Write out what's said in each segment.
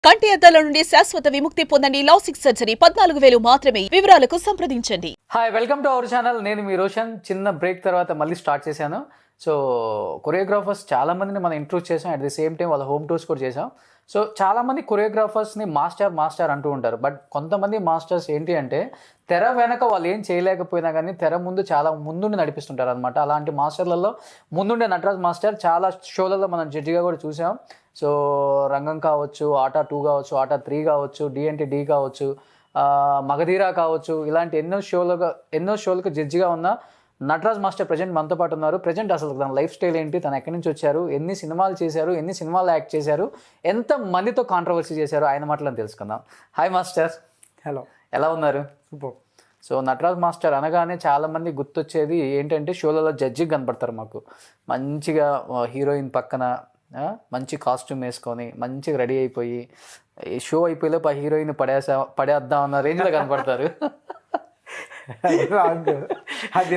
కంటి అద్దాల నుండి శాశ్వత విముక్తి పొందండి. లాసిక్ సర్జరీ 14,000 మాత్రమే. వివరాలకు సంప్రదించండి. Hi, welcome to our channel. నేను మీ రోషన్. చిన్న బ్రేక్ తర్వాత మళ్ళీ స్టార్ట్ చేశాను. సో కొరియోగ్రాఫర్స్ చాలా మందిని మనం ఇంట్రూవ్ చేసాం. అట్ ది సేమ్ టైం వాళ్ళ హోమ్ టూర్స్ కూడా చేసాం. సో చాలామంది కొరియోగ్రాఫర్స్ని మాస్టర్ అంటూ ఉంటారు. బట్ కొంతమంది మాస్టర్స్ ఏంటి అంటే తెర వెనక వాళ్ళు ఏం చేయలేకపోయినా కానీ తెర ముందు చాలా ముందుండి నడిపిస్తుంటారు అనమాట. అలాంటి మాస్టర్లలో ముందుండే నటరాజ్ మాస్టర్ చాలా షోలలో మనం జడ్జిగా కూడా చూసాం. సో రంగం కావచ్చు, ఆటా 2 కావచ్చు, ఆటా 3 కావచ్చు, డి కావచ్చు, మగధీరా కావచ్చు, ఇలాంటి ఎన్నో షోలకు జడ్జిగా ఉన్న నటరాజ్ మాస్టర్ ప్రజెంట్ మనతో పాటు ఉన్నారు. ప్రజెంట్ అసలు తన లైఫ్ స్టైల్ ఏంటి, తను ఎక్కడి నుంచి వచ్చారు, ఎన్ని సినిమాలు చేశారు, ఎన్ని సినిమాలు యాక్ట్ చేశారు, ఎంత మందితో కాంట్రవర్సీ చేశారు, ఆయన మాటలను తెలుసుకుందాం. Hi master. హలో, ఎలా ఉన్నారు? సూపర్. సో నటరాజ్ మాస్టర్ అనగానే చాలామంది గుర్తొచ్చేది ఏంటంటే షోలలో జడ్జికి కనపడతారు మాకు. మంచిగా హీరోయిన్ పక్కన మంచి కాస్ట్యూమ్ వేసుకొని మంచిగా రెడీ అయిపోయి షో అయిపోయేలోపు ఆ హీరోయిన్ పడేద్దాం అన్న రేంజ్లో కనపడతారు. అది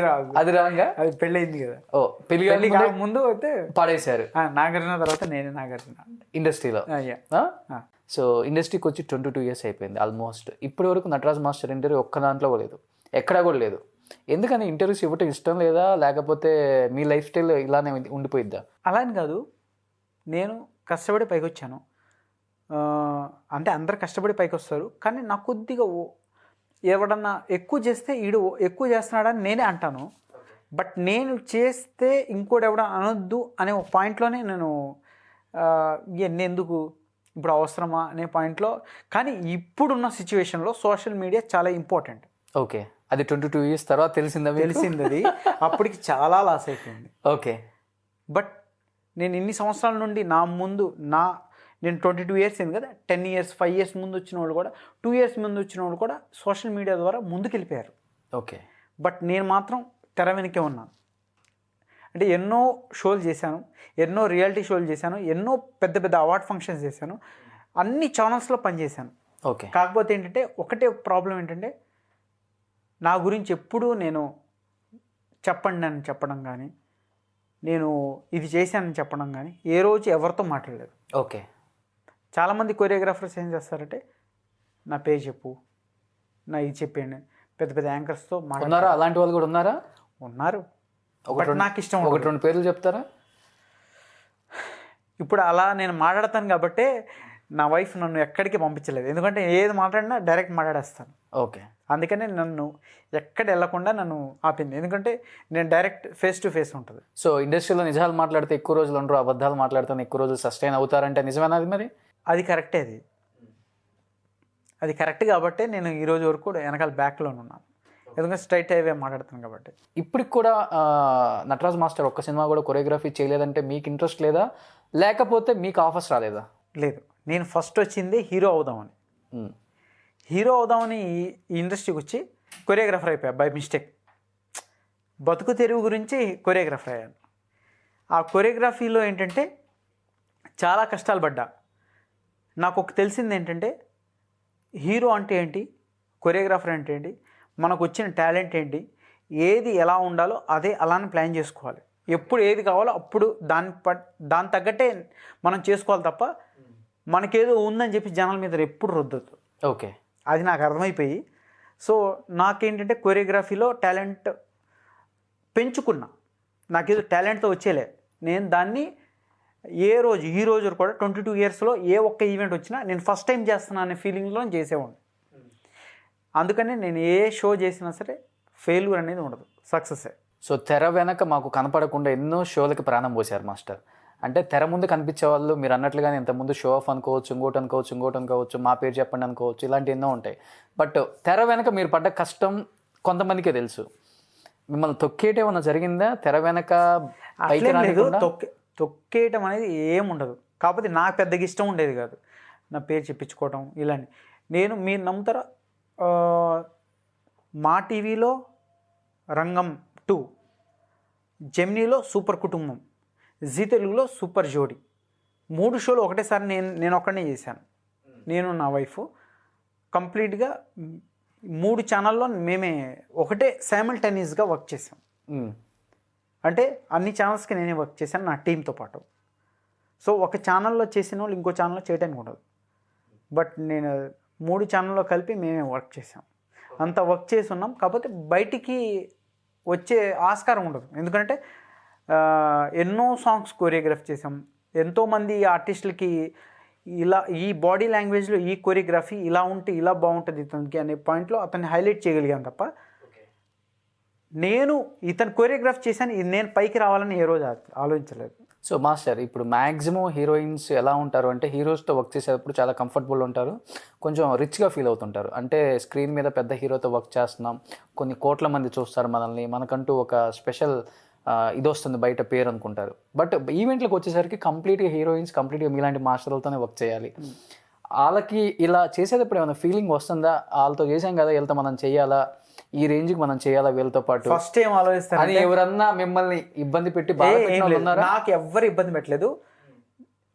రాంగా అది పెళ్ళయింది కదా. ఓ పెళ్లి ముందు అయితే పడేశారు. నాగార్జున తర్వాత నేనే నాగార్జున ఇండస్ట్రీలో. సో ఇండస్ట్రీకి వచ్చి 22 years అయిపోయింది ఆల్మోస్ట్. ఇప్పటి వరకు నటరాజ్ మాస్టర్ ఇంటర్వ్యూ ఒక్క దాంట్లో కూడా లేదు, ఎక్కడా కూడా లేదు. ఎందుకని ఇంటర్వ్యూస్ ఇవ్వటం ఇష్టం లేదా, లేకపోతే మీ లైఫ్ స్టైల్ ఇలానే ఉండిపోయిద్దా? అలా అని కాదు, నేను కష్టపడి పైకి వచ్చాను. అంటే అందరు కష్టపడి పైకి వస్తారు, కానీ నాకు కొద్దిగా ఎవడన్నా ఎక్కువ చేస్తే ఈడు ఎక్కువ చేస్తున్నాడని నేనే అంటాను. బట్ నేను చేస్తే ఇంకోటి ఎవడ అనొద్దు అనే ఒక పాయింట్లోనే నేను ఎందుకు ఇప్పుడు అవసరమా అనే పాయింట్లో. కానీ ఇప్పుడున్న సిచ్యువేషన్లో సోషల్ మీడియా చాలా ఇంపార్టెంట్. ఓకే, అది 22 years తర్వాత తెలిసింది అది. అప్పటికి చాలా లాస్ అయిపోయింది. ఓకే, బట్ నేను ఇన్ని సంవత్సరాల నుండి నేను 22 years అయింది కదా, 10 years 5 years ముందు వచ్చిన వాళ్ళు కూడా, 2 years ముందు వచ్చిన వాళ్ళు కూడా సోషల్ మీడియా ద్వారా ముందుకెళ్ళిపోయారు. ఓకే, బట్ నేను మాత్రం తెర వెనకే ఉన్నాను. అంటే ఎన్నో షోలు చేశాను, ఎన్నో రియాలిటీ షోలు చేశాను, ఎన్నో పెద్ద పెద్ద అవార్డ్ ఫంక్షన్స్ చేశాను, అన్ని ఛానల్స్లో పనిచేశాను. ఓకే. కాకపోతే ఏంటంటే ఒకటే ప్రాబ్లం ఏంటంటే నా గురించి ఎప్పుడూ నేను చెప్పండి అని చెప్పడం కానీ, నేను ఇది చేశానని చెప్పడం కానీ ఏ రోజు ఎవరితో మాట్లాడలేదు. ఓకే. చాలామంది కొరియోగ్రాఫర్స్ ఏం చేస్తారంటే నా పేరు చెప్పు, నా ఇది చెప్పండి, పెద్ద పెద్ద యాంకర్స్తో మాట్లాడారా? అలాంటి వాళ్ళు కూడా ఉన్నారా? ఉన్నారు. నాకు ఇష్టం. 1-2 పేర్లు చెప్తారా? ఇప్పుడు అలా నేను మాట్లాడతాను కాబట్టి నా వైఫ్ నన్ను ఎక్కడికి పంపించలేదు, ఎందుకంటే ఏది మాట్లాడినా డైరెక్ట్ మాట్లాడేస్తాను. ఓకే. అందుకనే నన్ను ఎక్కడ వెళ్ళకుండా నన్ను ఆపింది, ఎందుకంటే నేను డైరెక్ట్ ఫేస్ టు ఫేస్ ఉంటుంది. సో ఇండస్ట్రీలో నిజాలు మాట్లాడితే ఎక్కువ రోజులు ఉండరు, అబద్ధాలు మాట్లాడితే ఎక్కువ రోజులు సస్టైన్ అవుతారంటే నిజమేనా అది? మరి అది కరెక్టే. అది కరెక్ట్ కాబట్టే నేను ఈరోజు వరకు వెనకాల బ్యాక్లో ఉన్నాను, ఎందుకంటే స్ట్రైట్ హైవే మాట్లాడుతాను కాబట్టి. ఇప్పటికి కూడా నటరాజ్ మాస్టర్ ఒక్క సినిమా కూడా కొరియోగ్రఫీ చేయలేదంటే మీకు ఇంట్రెస్ట్ లేదా, లేకపోతే మీకు ఆఫర్స్ రాలేదా? లేదు, నేను ఫస్ట్ వచ్చింది హీరో అవుదామని. హీరో అవుదామని ఈ ఇండస్ట్రీకి వచ్చి కొరియోగ్రాఫర్ అయిపోయా బై మిస్టేక్. బతుకు తెరువు గురించి కొరియోగ్రాఫర్ అయ్యాను. ఆ కొరియోగ్రఫీలో ఏంటంటే చాలా కష్టాలు పడ్డా. నాకు ఒక తెలిసింది ఏంటంటే హీరో అంటే ఏంటి, కొరియోగ్రాఫర్ అంటే ఏంటి, మనకు వచ్చిన టాలెంట్ ఏంటి, ఏది ఎలా ఉండాలో అదే అలానే ప్లాన్ చేసుకోవాలి. ఎప్పుడు ఏది కావాలో అప్పుడు దాని తగ్గట్టే మనం చేసుకోవాలి తప్ప మనకేదో ఉందని చెప్పి జనాల మీద ఎప్పుడు రుద్దొద్దు. ఓకే, అది నాకు అర్థమైపోయి, సో నాకేంటంటే కొరియోగ్రఫీలో టాలెంట్ పెంచుకున్నా. నాకేదో టాలెంట్తో వచ్చేలే, నేను దాన్ని ఈ రోజు కూడా 22 yearsలో ఏ ఒక్క ఈవెంట్ వచ్చినా నేను ఫస్ట్ టైం చేస్తున్నా అనే ఫీలింగ్లో చేసేవాడిని. అందుకని నేను ఏ షో చేసినా సరే ఫెయిల్యూర్ అనేది ఉండదు, సక్సెస్. సో తెర వెనక మాకు కనపడకుండా ఎన్నో షోలకి ప్రాణం పోసారు మాస్టర్. అంటే తెర ముందు కనిపించే వాళ్ళు మీరు అన్నట్లుగానే ఇంతకుముందు షో ఆఫ్ అనుకోవచ్చు, ఇంకోటి అనుకోవచ్చు, మా పేరు చెప్పండి అనుకోవచ్చు, ఇలాంటి ఎన్నో ఉంటాయి. బట్ తెర వెనక మీరు పడ్డ కష్టం కొంతమందికే తెలుసు. మిమ్మల్ని తొక్కేయటం జరిగిందా తెర వెనక? తొక్కేయటం అనేది ఏముండదు, కాకపోతే నాకు పెద్దగా ఇష్టం ఉండేది కాదు నా పేరు చెప్పించుకోవటం ఇలాంటి. మీరు నమ్ముతారా, మా టీవీలో రంగం 2, జెమినీలో సూపర్ కుటుంబం, జీ తెలుగులో సూపర్ జోడి, 3 షోలు ఒకటేసారి నేను ఒక్కడనే చేశాను. నేను నా వైఫ్ కంప్లీట్గా 3 ఛానల్లో మేమే ఒకటే సైమల్టేనియస్గా వర్క్ చేసాం. అంటే అన్ని ఛానల్స్కి నేనే వర్క్ చేశాను నా టీంతో పాటు. సో ఒక ఛానల్లో చేసిన వాళ్ళు ఇంకో ఛానల్లో చేయడానికి ఉండదు. బట్ నేను 3 ఛానల్లో కలిపి మేమే వర్క్ చేసాం. అంత వర్క్ చేసి ఉన్నాం. కాకపోతే బయటికి వచ్చే ఆస్కారం ఉండదు. ఎందుకంటే ఎన్నో సాంగ్స్ కొరియోగ్రఫీ చేసాం. ఎంతోమంది ఆర్టిస్టులకి ఇలా ఈ బాడీ లాంగ్వేజ్లో ఈ కొరియోగ్రఫీ ఇలా ఉంటే ఇలా బాగుంటుంది ఇతనికి అనే పాయింట్లో అతన్ని హైలైట్ చేయగలిగాను తప్ప నేను ఇతను కొరియోగ్రాఫ్ చేశాను, ఇది నేను పైకి రావాలని ఏ రోజు ఆలోచించలేదు. సో మాస్టర్, ఇప్పుడు మ్యాక్సిమం హీరోయిన్స్ ఎలా ఉంటారు అంటే హీరోస్తో వర్క్ చేసేటప్పుడు చాలా కంఫర్టబుల్ ఉంటారు, కొంచెం రిచ్గా ఫీల్ అవుతుంటారు. అంటే స్క్రీన్ మీద పెద్ద హీరోతో వర్క్ చేస్తున్నాం, కొన్ని కోట్ల మంది చూస్తారు మనల్ని, మనకంటూ ఒక స్పెషల్ ఇది వస్తుంది బయట పేరు అనుకుంటారు. బట్ ఈవెంట్లకు వచ్చేసరికి కంప్లీట్గా హీరోయిన్స్ కంప్లీట్గా మీలాంటి మాస్టర్లతోనే వర్క్ చేయాలి. వాళ్ళకి ఇలా చేసేటప్పుడు ఏమైనా ఫీలింగ్ వస్తుందా, వాళ్ళతో చేసాం కదా వీళ్ళతో మనం చేయాలా, ఈ రేంజ్కి మనం చేయాలా వీళ్ళతో పాటు ఫస్ట్ ఏం ఆలోచిస్తారు అని ఎవరన్నా మిమ్మల్ని ఇబ్బంది పెట్టి బాగా పెట్టిన వాళ్ళు ఉన్నారా? నాకు ఎవ్వరు ఇబ్బంది పెట్టలేదు.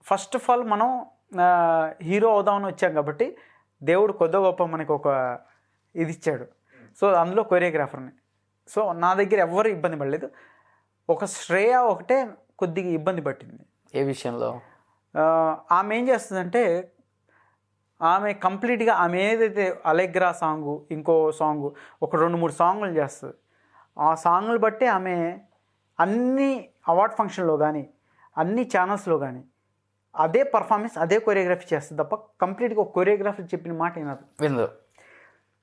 ఫస్ట్ ఆఫ్ ఆల్ మనం హీరో అవుదామని వచ్చాం కాబట్టి దేవుడు కొద్ది గొప్ప మనకి ఒక ఇది ఇచ్చాడు. సో అందులో కొరియోగ్రాఫర్ని. సో నా దగ్గర ఎవ్వరు ఇబ్బంది పడలేదు. ఒక శ్రేయ ఒకటే కొద్దిగా ఇబ్బంది పట్టింది. ఏ విషయంలో? ఆమె ఏం చేస్తుందంటే ఆమె కంప్లీట్గా ఆమె ఏదైతే అలెగ్రా సాంగు, ఇంకో సాంగు, ఒక 2-3 సాంగులు చేస్తుంది. ఆ సాంగులు బట్టి ఆమె అన్ని అవార్డ్ ఫంక్షన్లో కానీ అన్ని ఛానల్స్లో కానీ అదే పర్ఫార్మెన్స్ అదే కొరియోగ్రఫీ చేస్తుంది తప్ప కంప్లీట్గా ఒక కొరియోగ్రఫీ చెప్పిన మాట వినదు.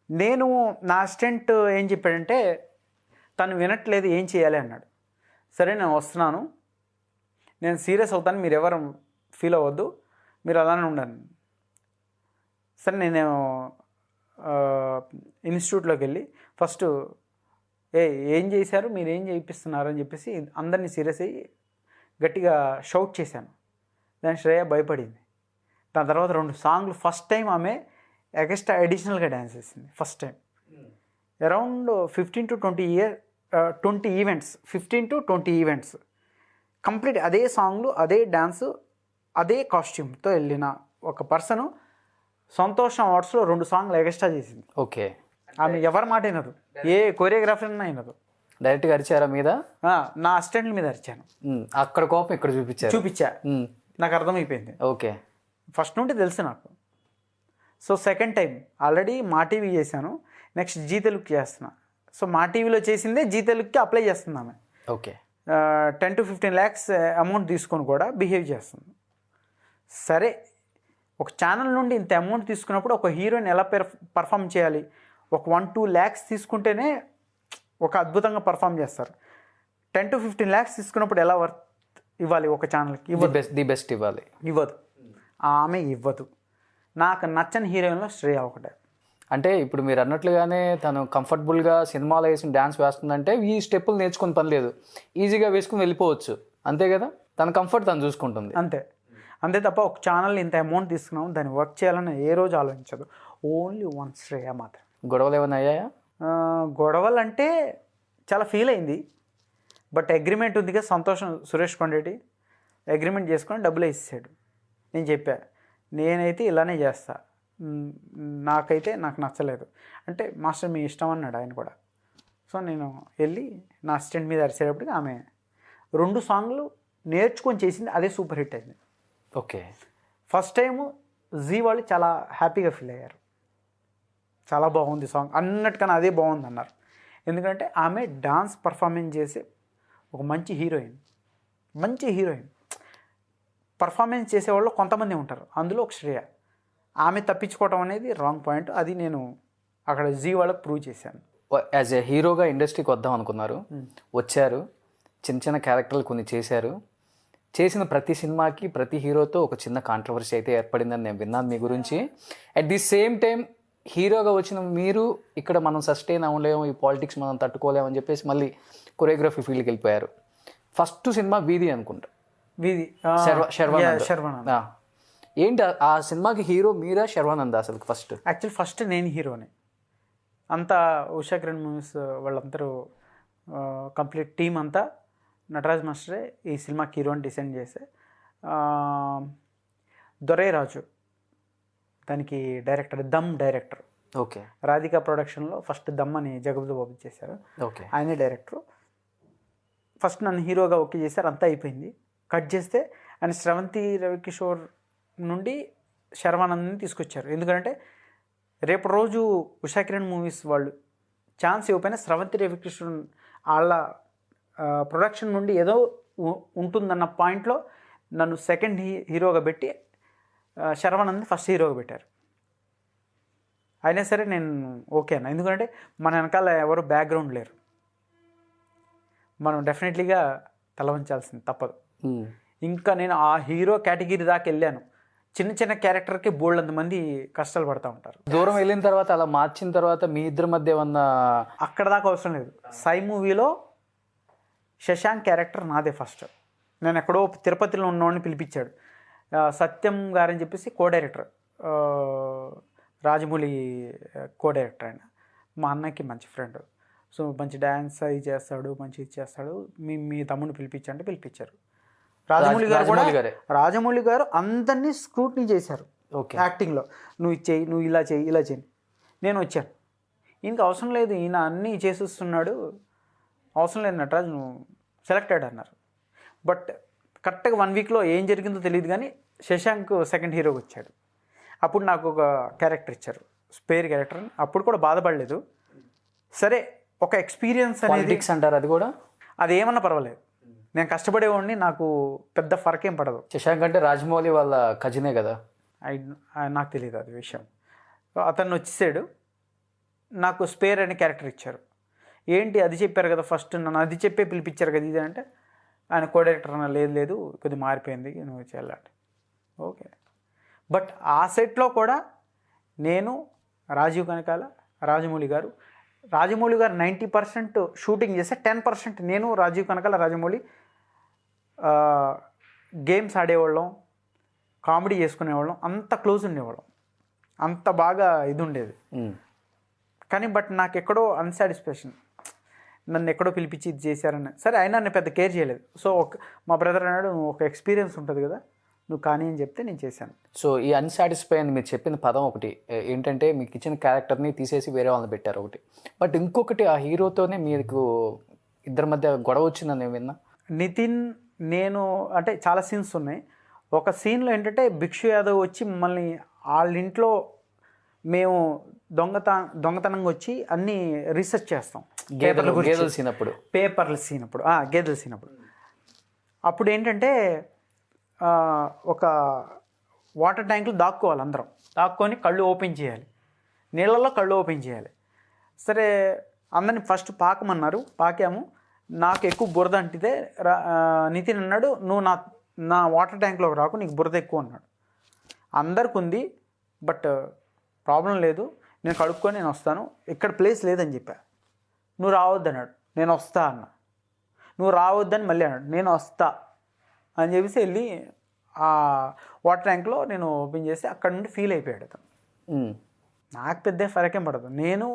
నేను నా అసిస్టెంట్ ఏం చెప్పాడంటే తను వినట్లేదు, ఏం చేయాలి అన్నాడు. సరే నేను వస్తున్నాను, నేను సీరియస్ అవుతాను, మీరు ఎవరు ఫీల్ అవ్వద్దు, మీరు అలానే ఉండండి. సరే నేను ఇన్స్టిట్యూట్లోకి వెళ్ళి ఫస్ట్ ఏం చేశారు, మీరు ఏం చేయిస్తున్నారు అని చెప్పేసి అందరినీ సీరియస్ అయ్యి గట్టిగా షౌట్ చేశాను. దాని శ్రేయ భయపడింది. దాని తర్వాత 2 సాంగ్లు ఫస్ట్ టైం ఆమె ఎక్స్ట్రా అడిషనల్గా డ్యాన్స్ చేసింది. First time around 15 to 20 events, 15 to 20 events complete అదే సాంగ్లు, అదే డ్యాన్సు, అదే కాస్ట్యూమ్తో వెళ్ళిన ఒక పర్సను సంతోషం అవార్డ్స్లో 2 సాంగ్లు ఎక్స్ట్రా చేసింది. ఓకే. ఆమె ఎవరి మాట వినదు, ఏ కొరియోగ్రాఫర్ అయినా వినదు. డైరెక్ట్గా అరిచారా మీద? నా అసిస్టెంట్ల మీద అరిచాను. అక్కడ కోపం ఇక్కడ చూపించా. నాకు అర్థమైపోయింది. ఓకే. ఫస్ట్ నుండి తెలుసు నాకు. సో సెకండ్ టైం ఆల్రెడీ మా టీవీ చేశాను, నెక్స్ట్ జీ తెలుగుకి చేస్తున్నా. సో మా టీవీలో చేసిందే జీ తెలుగుకి అప్లై చేస్తుంది ఆమె. ఓకే. 10 to 15 lakhs అమౌంట్ తీసుకొని కూడా బిహేవ్ చేస్తుంది. సరే, ఒక ఛానల్ నుండి ఇంత అమౌంట్ తీసుకున్నప్పుడు ఒక హీరోయిన్ ఎలా పర్ఫామ్ చేయాలి, ఒక 1-2 lakhs తీసుకుంటేనే ఒక అద్భుతంగా పర్ఫామ్ చేస్తారు. 10 to 15 lakhs తీసుకున్నప్పుడు ఎలా వర్త్ ఇవ్వాలి ఒక ఛానల్కి? ది బెస్ట్ ఇవ్వదు. ఆమె ఇవ్వదు. నాకు నచ్చని హీరోయిన్లో శ్రేయ ఒకటే. అంటే ఇప్పుడు మీరు అన్నట్లుగానే తను కంఫర్టబుల్గా సినిమాలో వేసిన డ్యాన్స్ వేస్తుందంటే ఈ స్టెప్పులు నేర్చుకుని పని లేదు, ఈజీగా వేసుకుని వెళ్ళిపోవచ్చు, అంతే కదా? తన కంఫర్ట్ తను చూసుకుంటుంది, అంతే తప్ప ఒక ఛానల్ ఇంత అమౌంట్ తీసుకున్నాం దాన్ని వర్క్ చేయాలని ఏ రోజు ఆలోచించదు. ఓన్లీ వన్ శ్రేయ మాత్రం. గొడవలు ఏమైనా అయ్యాయా? గొడవలు అంటే చాలా ఫీల్ అయింది. బట్ అగ్రిమెంట్ ఉంది కదా, సంతోషం సురేష్ కొండేటి అగ్రిమెంట్ చేసుకొని డబ్బులు వేసేసాడు. నేను చెప్పా నేనైతే ఇలానే చేస్తా, నాకు నచ్చలేదు అంటే మాస్టర్ మీ ఇష్టం అన్నాడు ఆయన కూడా. సో నేను వెళ్ళి నా అసిస్టెంట్ మీద అరిచేటప్పటికి ఆమె 2 సాంగ్లు నేర్చుకొని చేసింది, అదే సూపర్ హిట్ అయింది. ఓకే. ఫస్ట్ టైము జీ వాళ్ళు చాలా హ్యాపీగా ఫీల్ అయ్యారు. చాలా బాగుంది సాంగ్ అన్నట్టుకన్నా అదే బాగుంది అన్నారు. ఎందుకంటే ఆమె డాన్స్ పర్ఫార్మెన్స్ చేసే ఒక మంచి హీరోయిన్. పర్ఫార్మెన్స్ చేసేవాళ్ళు కొంతమంది ఉంటారు, అందులో ఒక శ్రేయ. ఆమె తప్పించుకోవటం అనేది రాంగ్ పాయింట్. అది నేను అక్కడ జీ వాళ్ళకి ప్రూవ్ చేశాను. యాజ్ ఏ హీరోగా ఇండస్ట్రీకి వద్దాం అనుకున్నారు, వచ్చారు, చిన్న క్యారెక్టర్లు కొన్ని చేశారు. చేసిన ప్రతి సినిమాకి ప్రతి హీరోతో ఒక చిన్న కాంట్రవర్సీ అయితే ఏర్పడిందని నేను విన్నాను మీ గురించి. అట్ ది సేమ్ టైం హీరోగా వచ్చిన మీరు ఇక్కడ మనం సస్టైన్ అవ్వలేము, ఈ పాలిటిక్స్ మనం తట్టుకోలేము అని చెప్పేసి మళ్ళీ కొరియోగ్రఫీ ఫీల్డ్కి వెళ్ళిపోయారు. ఫస్ట్ సినిమా వీధి అనుకుంటా, శర్వానంద్. ఏంటి ఆ సినిమాకి హీరో మీరా శర్వానంద్? అసలు ఫస్ట్ నేను హీరోని. అంతా ఉషా కిరణ్ మూవీస్ వాళ్ళందరూ కంప్లీట్ టీం అంతా నటరాజ్ మాస్టరే ఈ సినిమాకి హీరోని డిసైడ్ చేసే. దొరైరాజు దానికి director, Dum director. Okay. Radhika ప్రొడక్షన్లో ఫస్ట్ దమ్ అని జగపతి బాబు చేశారు. ఓకే. ఆయనే డైరెక్టరు. ఫస్ట్ నన్ను హీరోగా ఓకే చేశారు, అంతా అయిపోయింది. కట్ చేస్తే ఆయన శ్రవంతి రవికిషోర్ నుండి శర్వానంద్ని తీసుకొచ్చారు. ఎందుకంటే రేపు రోజు ఉషా కిరణ్ మూవీస్ వాళ్ళు ఛాన్స్ ఇవ్వకపోయినా స్రవంతి రవికృష్ణన్ వాళ్ళ ప్రొడక్షన్ నుండి ఏదో ఉంటుందన్న పాయింట్లో నన్ను సెకండ్ హీరోగా పెట్టి శర్వానంద్ని ఫస్ట్ హీరోగా పెట్టారు. అయినా సరే నేను ఓకే అన్న, ఎందుకంటే మన వెనకాల ఎవరు బ్యాక్గ్రౌండ్ లేరు, మనం డెఫినెట్లీగా తలవంచాల్సింది తప్పదు. ఇంకా నేను ఆ హీరో కేటగిరీ దాకా వెళ్ళాను. చిన్న చిన్న క్యారెక్టర్కి బోల్డ్ మంది కష్టాలు పడుతూ ఉంటారు. దూరం వెళ్ళిన తర్వాత అలా మార్చిన తర్వాత మీ ఇద్దరి మధ్య ఏమన్నా అక్కడ దాకా అవసరం లేదు. సై మూవీలో శశాంక్ క్యారెక్టర్ నాదే ఫస్ట్. నేను ఎక్కడో తిరుపతిలో ఉన్నవాడిని పిలిపించాడు, సత్యం గారని చెప్పేసి co director, Rajamouli co director ఆయన. మా అన్నకి మంచి ఫ్రెండ్. సో మంచి డ్యాన్స్ అవి చేస్తాడు, మంచి ఇది చేస్తాడు, మీ తమ్ముడిని పిలిపించంటే పిలిపించారు. రాజమౌళి గారు కూడా, రాజమౌళి గారు అందరినీ స్క్రూట్నీ చేశారు యాక్టింగ్లో. నువ్వు ఇచ్చేయి, నువ్వు ఇలా చేయి, ఇలా చేయి. నేను వచ్చాను, ఈయనకి అవసరం లేదు, ఈయన అన్నీ చేసేస్తున్నాడు, అవసరం లేదు నటరాజ్ నువ్వు సెలెక్టెడ్ అన్నారు. బట్ కరెక్ట్గా 1 వీక్లో ఏం జరిగిందో తెలియదు కానీ శశాంక్ సెకండ్ హీరోకి వచ్చాడు. అప్పుడు నాకు ఒక క్యారెక్టర్ ఇచ్చారు, స్పేర్ క్యారెక్టర్. అప్పుడు కూడా బాధపడలేదు. సరే ఒక ఎక్స్పీరియన్స్ అనేది అంటారు, అది కూడా అది ఏమన్నా పర్వాలేదు, నేను కష్టపడేవాడిని, నాకు పెద్ద ఫరక్ ఏం పడదు. శశాంక్ అంటే రాజమౌళి వాళ్ళ కజినే కదా. నాకు తెలియదు అది విషయం. అతను వచ్చేసాడు, నాకు స్పేర్ అనే క్యారెక్టర్ ఇచ్చారు. ఏంటి అది చెప్పారు కదా ఫస్ట్, నన్ను అది చెప్పే పిలిపించారు కదా ఇది అంటే, ఆయన కో డైరెక్టర్ అన్న లేదు కొద్దిగా మారిపోయింది నువ్వు చేయాలంటే ఓకే. బట్ ఆ సెట్లో కూడా నేను, రాజీవ్ కనకాల, రాజమౌళి గారు 90% షూటింగ్ చేస్తే 10% నేను, రాజీవ్ కనకాల, రాజమౌళి గేమ్స్ ఆడేవాళ్ళం, కామెడీ చేసుకునేవాళ్ళం, అంత క్లోజ్ ఉండేవాళ్ళం, అంత బాగా ఇది ఉండేది. కానీ బట్ నాకు ఎక్కడో అన్సాటిస్ఫాక్షన్, నన్ను ఎక్కడో పిలిపించి ఇది చేశారని. సరే అయినా నేను పెద్ద కేర్ చేయలేదు. సో మా బ్రదర్ అన్నాడు, ఒక ఎక్స్పీరియన్స్ ఉంటుంది కదా నువ్వు కానీ అని చెప్తే నేను చేశాను. సో ఈ అన్సాటిస్ఫై అని మీరు చెప్పిన పదం ఒకటి ఏంటంటే, మీకు ఇచ్చిన క్యారెక్టర్ని తీసేసి వేరే వాళ్ళని పెట్టారు ఒకటి. బట్ ఇంకొకటి ఆ హీరోతోనే మీకు ఇద్దరి మధ్య గొడవ వచ్చిందని నేను విన్నా. నితిన్ నేను అంటే చాలా సీన్స్ ఉన్నాయి. ఒక సీన్లో ఏంటంటే భిక్షు యాదవ్ వచ్చి మమ్మల్ని వాళ్ళ ఇంట్లో మేము దొంగతనంగా వచ్చి అన్నీ రీసెర్చ్ చేస్తాం, గేదెల సీనప్పుడు, పేపర్లు సీనప్పుడు, గేదెలు సీనప్పుడు. అప్పుడు ఏంటంటే ఒక వాటర్ ట్యాంకులు దాక్కోవాలి, అందరం దాక్కొని కళ్ళు ఓపెన్ చేయాలి, నీళ్ళల్లో కళ్ళు ఓపెన్ చేయాలి. సరే అందరిని ఫస్ట్ పాకమన్నారు, పాకాము. నాకు ఎక్కువ బురద అంటితే నితిన్ అన్నాడు, నువ్వు నా వాటర్ ట్యాంక్లోకి రాకు, నీకు బురద ఎక్కువ అన్నాడు. అందరికి ఉంది బట్ ప్రాబ్లం లేదు, నేను కడుక్కొని నేను వస్తాను, ఇక్కడ ప్లేస్ లేదని చెప్పా. నువ్వు రావద్దు అన్నాడు, నేను వస్తా అన్నా. నువ్వు రావద్దని మళ్ళీ అన్నాడు, నేను వస్తా అని చెప్పేసి వెళ్ళి ఆ వాటర్ ట్యాంక్లో నేను ఓపెన్ చేసి అక్కడ నుండి ఫీల్ అయిపోయాడు అతను. నాకు పెద్ద ఫరకేం పడదు. నేను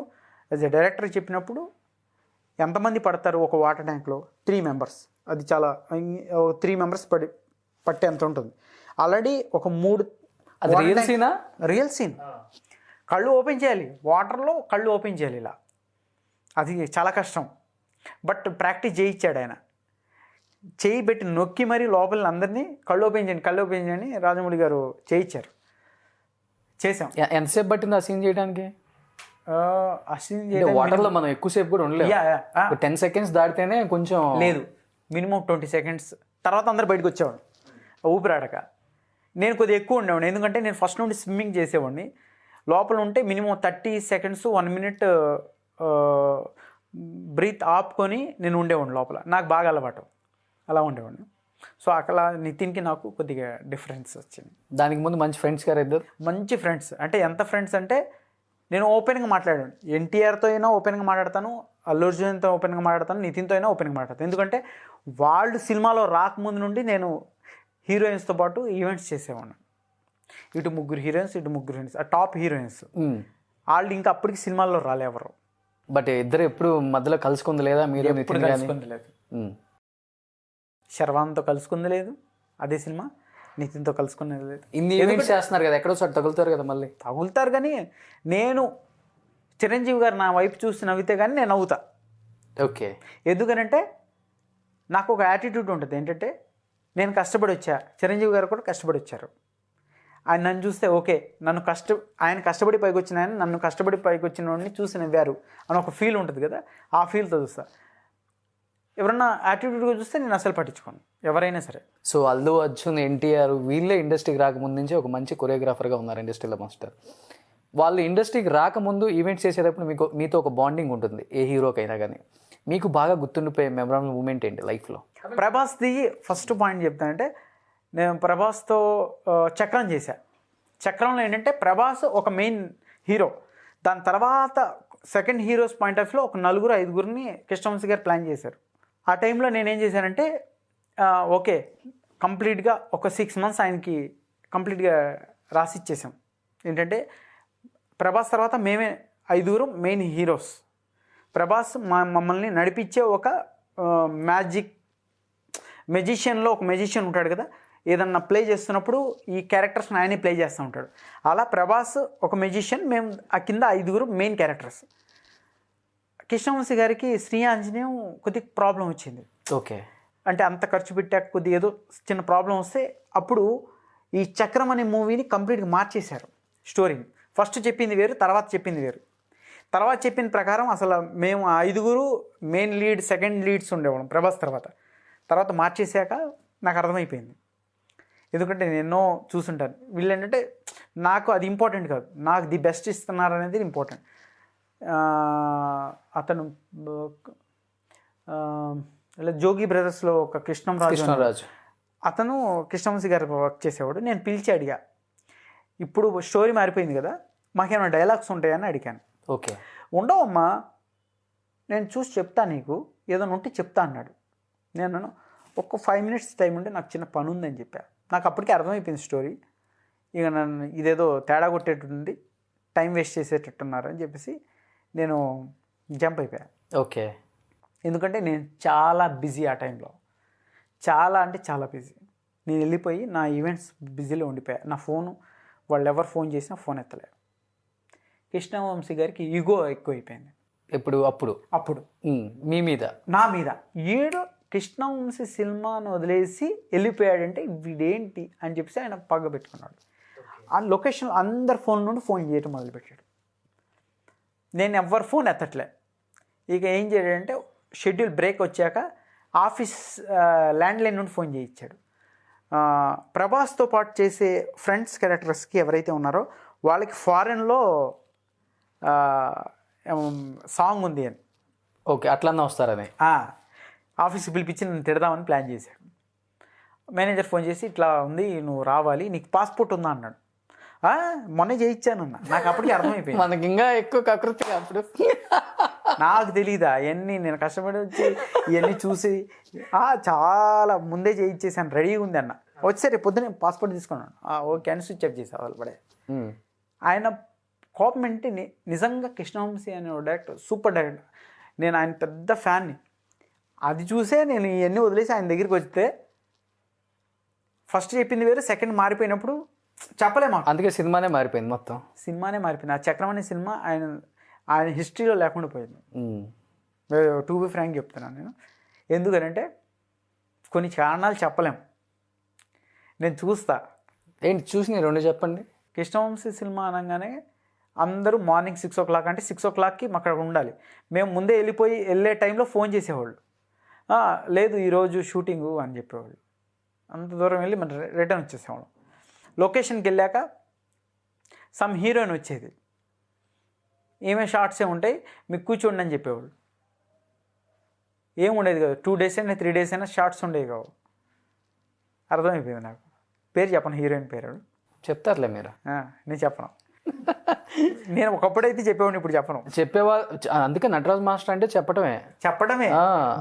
యాజ్ ఎ డైరెక్టర్ చెప్పినప్పుడు ఎంతమంది పడతారు ఒక వాటర్ ట్యాంక్లో? 3 మెంబర్స్. అది చాలా 3 మెంబర్స్ పట్టే ఎంత ఉంటుంది. ఆల్రెడీ ఒక 3 రియల్ సీన్ కళ్ళు ఓపెన్ చేయాలి, వాటర్లో కళ్ళు ఓపెన్ చేయాలి, ఇలా అది చాలా కష్టం. బట్ ప్రాక్టీస్ చేయించాడు ఆయన, చేయి పెట్టి నొక్కి మరీ లోపల అందరినీ కళ్ళు ఓపెన్ చేయండి రాజమౌళి గారు చేయించారు. చేసాం. ఎంతసేపు పట్టింది ఆ సీన్ చేయడానికి? ఆ సీన్ వాటర్లో మనం ఎక్కువసేపు కూడా ఉండలేదు, 10 seconds దాటితేనే కొంచెం. లేదు, మినిమం 20 seconds. తర్వాత అందరు బయటకు వచ్చేవాడు ఊపిరాడక. నేను కొద్దిగా ఎక్కువ ఉండేవాడిని, ఎందుకంటే నేను ఫస్ట్ నుండి స్విమ్మింగ్ చేసేవాడిని. లోపల ఉంటే మినిమం 30 seconds 1 minute బ్రీత్ ఆపుకొని నేను ఉండేవాడిని లోపల. నాకు బాగా అలవాటు, అలా ఉండేవాడిని. సో అక్కడ నితిన్కి నాకు కొద్దిగా డిఫరెన్స్ వచ్చింది. దానికి ముందు మంచి ఫ్రెండ్స్ గారు ఇద్దరు, మంచి ఫ్రెండ్స్. అంటే ఎంత ఫ్రెండ్స్ అంటే నేను ఓపెన్గా మాట్లాడాను, ఎన్టీఆర్తో అయినా ఓపెన్గా మాట్లాడతాను, అల్లు అర్జున్తో ఓపెన్గా మాట్లాడతాను, నితిన్తో అయినా ఓపెన్గా మాట్లాడతాను. ఎందుకంటే వాళ్ళు సినిమాలో రాకముందు నుండి నేను హీరోయిన్స్తో పాటు ఈవెంట్స్ చేసేవాడిని. ఇటు 3 హీరోయిన్స్, ఇటు 3 హీరోయిన్స్, ఆ టాప్ హీరోయిన్స్. వాళ్ళు ఇంకా అప్పటికి సినిమాల్లో రాలేవరు. బట్ ఇద్దరు ఎప్పుడు మధ్యలో కలుసుకుంది లేదా? మీరు ఎప్పుడు కలుసుకుంది లేదు. శర్వాన్తో కలుసుకుంది లేదు అదే సినిమా, నితిన్తో కలుసుకునేది లేదు. ఇన్ని ఈవెంట్స్ చేస్తున్నారు కదా, ఎక్కడో సార్ తగులుతారు కదా, మళ్ళీ తగులుతారు. కానీ నేను చిరంజీవి గారు నా వైపు చూసి నవ్వితే కానీ నేను నవ్వుతా. ఓకే. ఎందుకనంటే నాకు ఒక యాటిట్యూడ్ ఉంటుంది, ఏంటంటే నేను కష్టపడి వచ్చా, చిరంజీవి గారు కూడా కష్టపడి వచ్చారు. ఆయన నన్ను చూస్తే ఓకే ఆయన కష్టపడి పైకి వచ్చిన ఆయన నన్ను కష్టపడి పైకి వచ్చిన వాడిని చూసి నవ్వారు అని ఒక ఫీల్ ఉంటుంది కదా, ఆ ఫీల్తో చూస్తా. ఎవరన్నా యాటిట్యూడ్గా చూస్తే నేను అసలు పట్టించుకోను, ఎవరైనా సరే. సో అల్లు అర్జున్, ఎన్టీఆర్ వీళ్ళే ఇండస్ట్రీకి రాకముందు నుంచి ఒక మంచి కొరియోగ్రాఫర్గా ఉన్నారు ఇండస్ట్రీలో మాస్టర్. వాళ్ళు ఇండస్ట్రీకి రాకముందు ఈవెంట్స్ చేసేటప్పుడు మీతో ఒక బాండింగ్ ఉంటుంది ఏ హీరోకైనా కానీ. మీకు బాగా గుర్తుండిపోయే మెమరబుల్ మూమెంట్ ఏంటి లైఫ్లో? ప్రభాస్ది ఫస్ట్ పాయింట్ చెప్తానంటే, నేను ప్రభాస్తో చక్రం చేశా. చక్రంలో ఏంటంటే ప్రభాస్ ఒక మెయిన్ హీరో, దాని తర్వాత సెకండ్ హీరోస్ పాయింట్ ఆఫ్ వ్యూలో ఒక 4-5 కృష్ణవంశీ గారు ప్లాన్ చేశారు. ఆ టైంలో నేనేం చేశానంటే ఓకే కంప్లీట్గా ఒక 6 months ఆయనకి కంప్లీట్గా రాసిచ్చేసాం. ఏంటంటే ప్రభాస్ తర్వాత మేమే 5 మెయిన్ హీరోస్. ప్రభాస్ మమ్మల్ని నడిపించే ఒక మెజిషియన్లో ఒక మెజిషియన్ ఉంటాడు కదా, ఏదన్నా ప్లే చేస్తున్నప్పుడు ఈ క్యారెక్టర్స్ని ఆయనే ప్లే చేస్తూ ఉంటాడు. అలా ప్రభాస్ ఒక మెజిషియన్, మేము ఆ కింద 5 మెయిన్ క్యారెక్టర్స్. కృష్ణవంశీ గారికి శ్రీ ఆంజనేయం కొద్దిగా ప్రాబ్లం వచ్చింది. ఓకే, అంటే అంత ఖర్చు పెట్టాక కొద్దిగా ఏదో చిన్న ప్రాబ్లం వస్తే అప్పుడు ఈ చక్రం అనే మూవీని కంప్లీట్గా మార్చేశారు స్టోరీని. ఫస్ట్ చెప్పింది వేరు, తర్వాత చెప్పింది వేరు. తర్వాత చెప్పిన ప్రకారం అసలు మేము 5 మెయిన్ లీడ్, సెకండ్ లీడ్స్ ఉండేవాళ్ళం ప్రభాస్ తర్వాత మార్చేశాక నాకు అర్థమైపోయింది. ఎందుకంటే నేను ఎన్నో చూసుంటాను. వీళ్ళు ఏంటంటే నాకు అది ఇంపార్టెంట్ కాదు, నాకు ది బెస్ట్ ఇస్తున్నారు అనేది ఇంపార్టెంట్. అతను జోగి బ్రదర్స్లో ఒక కృష్ణంరాజు, అతను కృష్ణవంశీ గారు వర్క్ చేసేవాడు. నేను పిలిచి అడిగా, ఇప్పుడు స్టోరీ మారిపోయింది కదా, మాకేమైనా డైలాగ్స్ ఉంటాయని అడిగాను. ఓకే, ఉండవమ్మా, నేను చూసి చెప్తా, నీకు ఏదైనా ఉంటే చెప్తా అన్నాడు. నేను ఒక 5 minutes టైం ఉంటే నాకు చిన్న పని ఉందని చెప్పా. నాకు అప్పటికే అర్థమైపోయింది స్టోరీ. ఇక నన్ను ఇదేదో తేడా కొట్టేటట్టుంది, టైం వేస్ట్ చేసేటట్టున్నారు అని చెప్పేసి నేను జంప్ అయిపోయా. ఓకే, ఎందుకంటే నేను చాలా బిజీ ఆ టైంలో, చాలా అంటే చాలా బిజీ. నేను వెళ్ళిపోయి నా ఈవెంట్స్ బిజీలో ఉండిపోయా. నా ఫోను వాళ్ళు ఎవరు ఫోన్ చేసినా ఫోన్ ఎత్తలేదు. కృష్ణవంశీ గారికి ఈగో ఎక్కువైపోయింది. అప్పుడు మీ మీద, నా మీద. కృష్ణవంశీ సినిమాను వదిలేసి వెళ్ళిపోయాడంటే వీడేంటి అని చెప్పేసి ఆయన పగ్గ పెట్టుకున్నాడు. ఆ లొకేషన్లో అందరు ఫోన్ నుండి ఫోన్ చేయడం మొదలుపెట్టాడు. నేను ఎవరి ఫోన్ ఎత్తట్లే. ఇక ఏం చేయడంటే షెడ్యూల్ బ్రేక్ వచ్చాక ఆఫీస్ ల్యాండ్లైన్ నుండి ఫోన్ చేయించాడు. ప్రభాస్తో పాటు చేసే ఫ్రెండ్స్ క్యారెక్టర్స్కి ఎవరైతే ఉన్నారో వాళ్ళకి ఫారెన్లో సాంగ్ ఉంది అని. ఓకే, అట్లన్నా వస్తారని ఆఫీస్కి పిలిపించి నన్ను తిడదామని ప్లాన్ చేశాడు. మేనేజర్ ఫోన్ చేసి ఇట్లా ఉంది, నువ్వు రావాలి, నీకు పాస్పోర్ట్ ఉందా అన్నాడు. మొన్నే చేయించాను అన్న. నాకు అప్పటికి అర్థమైపోయింది. మనకి ఇంకా ఎక్కువ కకృతి అప్పుడు. నాకు తెలీదా ఇవన్నీ, నేను కష్టపడి వచ్చి ఇవన్నీ చూసి చాలా ముందే చేయించేసాను, రెడీగా ఉంది అన్న. వచ్చేసరి పొద్దునే పాస్పోర్ట్ తీసుకున్నాను. ఓకే అని స్విచ్ ఆఫ్ చేసా వాళ్ళు పడే. ఆయన కోపం అంటే నిజంగా కృష్ణవంశీ అనే డైరెక్టర్ సూపర్ డైరెక్టర్, నేను ఆయన పెద్ద ఫ్యాన్ని. అది చూసే నేను ఇవన్నీ వదిలేసి ఆయన దగ్గరికి వస్తే ఫస్ట్ చెప్పింది వేరు, సెకండ్ మారిపోయినప్పుడు చెప్పలేము. అందుకే సినిమానే మారిపోయింది, మొత్తం సినిమానే మారిపోయింది. ఆ చక్రం అనే సినిమా ఆయన హిస్టరీలో లేకుండా పోయింది. టు బి ఫ్రాంక్ చెప్తున్నాను నేను. ఎందుకనంటే కొన్ని కారణాలు చెప్పలేం. నేను చూస్తా. ఏంటి చూసి 2 చెప్పండి. కృష్ణవంశీ సినిమా అనగానే అందరూ మార్నింగ్ 6 o'clock అంటే 6 o'clockకి అక్కడ ఉండాలి. మేము ముందే వెళ్ళే టైంలో ఫోన్ చేసేవాళ్ళు. లేదు ఈరోజు షూటింగు అని చెప్పేవాళ్ళు. అంత దూరం వెళ్ళి మనం రిటర్న్ వచ్చేసేవాళ్ళం. లొకేషన్కి వెళ్ళాక సమ్ హీరోయిన్ వచ్చేది, ఏమే షార్ట్సే ఉంటాయి, మీకు కూర్చోండి అని చెప్పేవాళ్ళు. ఏం ఉండేది కాదు, 2 days అయినా 3 days అయినా షార్ట్స్ ఉండేవి కావు. అర్థమైపోయింది నాకు. పేరు చెప్పను, హీరోయిన్ పేరు చెప్తారులే మీరు. నేను చెప్పను. నేను ఒకప్పుడైతే చెప్పేవాడిని, ఇప్పుడు చెప్పను. చెప్పేవాళ్ళు అందుకే నటరాజ్ మాస్టర్ అంటే చెప్పడమే.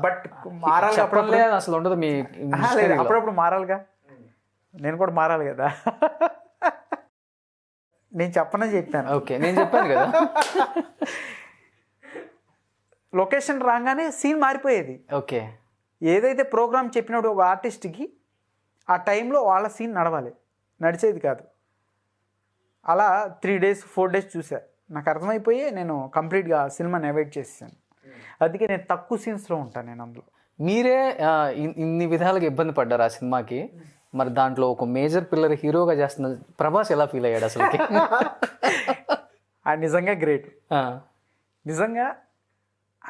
బట్ మారాలి, అసలు ఉండదు మీ. అప్పుడప్పుడు మారాలిగా, నేను కూడా మారాలి కదా. నేను చెప్పనని చెప్పాను. ఓకే, నేను చెప్పాను కదా. లొకేషన్ రాగానే సీన్ మారిపోయేది. ఓకే, ఏదైతే ప్రోగ్రామ్ చెప్పినప్పుడు ఒక ఆర్టిస్ట్కి ఆ టైంలో వాళ్ళ సీన్ నడవాలి, నడిచేది కాదు. అలా 3 days 4 days చూసా. నాకు అర్థమైపోయి నేను కంప్లీట్గా సినిమాని అవాయిడ్ చేసాను. అందుకే నేను తక్కువ సీన్స్లో ఉంటాను నేను అందులో. మీరే ఇన్ని విధాలుగా ఇబ్బంది పడ్డారు ఆ సినిమాకి. మరి దాంట్లో ఒక మేజర్ పిల్లర్ హీరోగా చేస్తున్న ప్రభాస్ ఎలా ఫీల్ అయ్యాడు అసలు? ఆయన నిజంగా గ్రేట్. నిజంగా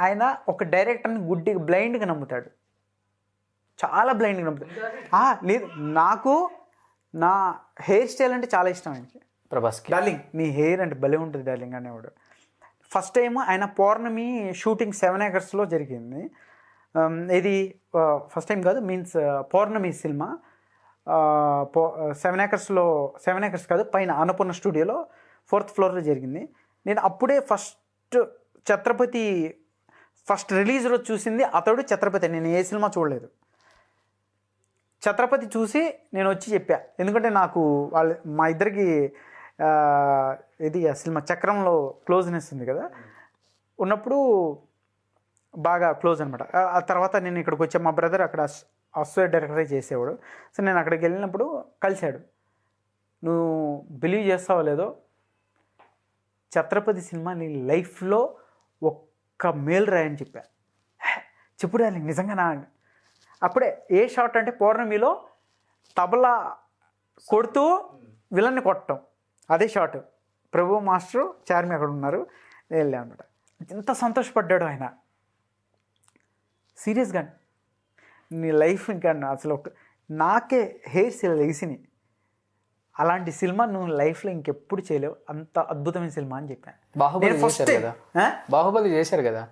ఆయన ఒక డైరెక్టర్ని గుడ్డిగా బ్లైండ్గా నమ్ముతాడు, చాలా బ్లైండ్గా నమ్ముతాడు. లేదు, నాకు నా హెయిర్ స్టైల్ అంటే చాలా ఇష్టం ఆయనకి. ప్రభాస్కి డార్లింగ్ నీ హెయిర్ అంటే భలే ఉంటుంది డార్లింగ్ అనేవాడు. ఫస్ట్ టైం ఆయన పౌర్ణమి షూటింగ్ 7 acres జరిగింది. ఇది ఫస్ట్ టైం కాదు, మీన్స్ పౌర్ణమి సినిమా 7 acres కాదు, పైన అన్నపూర్ణ స్టూడియోలో 4th floor జరిగింది. నేను అప్పుడే ఛత్రపతి ఫస్ట్ రిలీజ్ రోజు చూసింది అతడు ఛత్రపతి. నేను ఏ సినిమా చూడలేదు. ఛత్రపతి చూసి నేను వచ్చి చెప్పా, ఎందుకంటే నాకు మా ఇద్దరికి ఇది ఆ సినిమా చక్రంలో క్లోజ్నెస్ ఉంది కదా, ఉన్నప్పుడు బాగా క్లోజ్ అనమాట. ఆ తర్వాత నేను ఇక్కడికి వచ్చా, మా బ్రదర్ అక్కడ అసోసియేట్ డైరెక్టరే చేసేవాడు. సో నేను అక్కడికి వెళ్ళినప్పుడు కలిశాడు. నువ్వు బిలీవ్ చేస్తావో లేదో, ఛత్రపతి సినిమా నీ లైఫ్లో ఒక్క మేల్ రాయని చెప్పా. చెప్పు డార్లింగ్ నిజంగా నా. అప్పుడే ఏ షాట్ అంటే పౌర్ణమిలో తబలా కొడుతూ విలన్ని కొట్టడం, అదే షాట్. ప్రభు మాస్టరు చార్మి అక్కడ ఉన్నారు, నేను వెళ్ళా అనమాట. ఎంత సంతోషపడ్డాడు ఆయన, సీరియస్గా. నీ లైఫ్ ఇంకా అసలు నాకే హెయిర్ స్టైల్ వేసినాయి, అలాంటి సినిమా నువ్వు లైఫ్లో ఇంకెప్పుడు చేయలేవు, అంత అద్భుతమైన సినిమా అని చెప్పాను. బాహుబలి చేశారు కదా,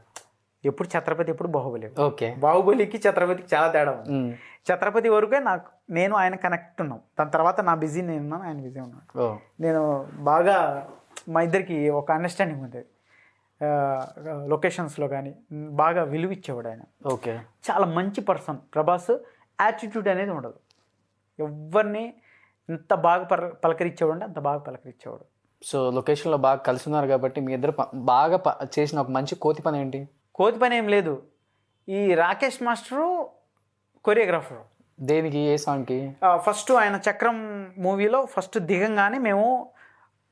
ఎప్పుడు ఛత్రపతి ఎప్పుడు బాహుబలి. ఓకే, బాహుబలికి ఛత్రపతికి చాలా తేడా ఉంది. ఛత్రపతి వరకే నేను ఆయన కనెక్ట్ ఉన్నాం, దాని తర్వాత నా బిజీ నేను ఉన్నాను, ఆయన బిజీ ఉన్నాను. నేను బాగా మా ఇద్దరికి ఒక అండర్స్టాండింగ్ ఉంటుంది. లొకేషన్స్లో కానీ బాగా విలువ ఇచ్చేవాడు ఆయన. ఓకే, చాలా మంచి పర్సన్ ప్రభాస్. యాటిట్యూడ్ అనేది ఉండదు, ఎవరిని ఎంత బాగా పలకరించేవాడు అంటే అంత బాగా పలకరించేవాడు. సో లొకేషన్లో బాగా కలిసి ఉన్నారు కాబట్టి మీ ఇద్దరు బాగా చేసిన ఒక మంచి కోతి పని ఏంటి? కోతి పని ఏం లేదు, ఈ రాకేష్ మాస్టరు కొరియోగ్రాఫర్. దేనికి, ఏ సాంగ్కి? ఫస్ట్ ఆయన చక్రం మూవీలో ఫస్ట్ దిగంగానే మేము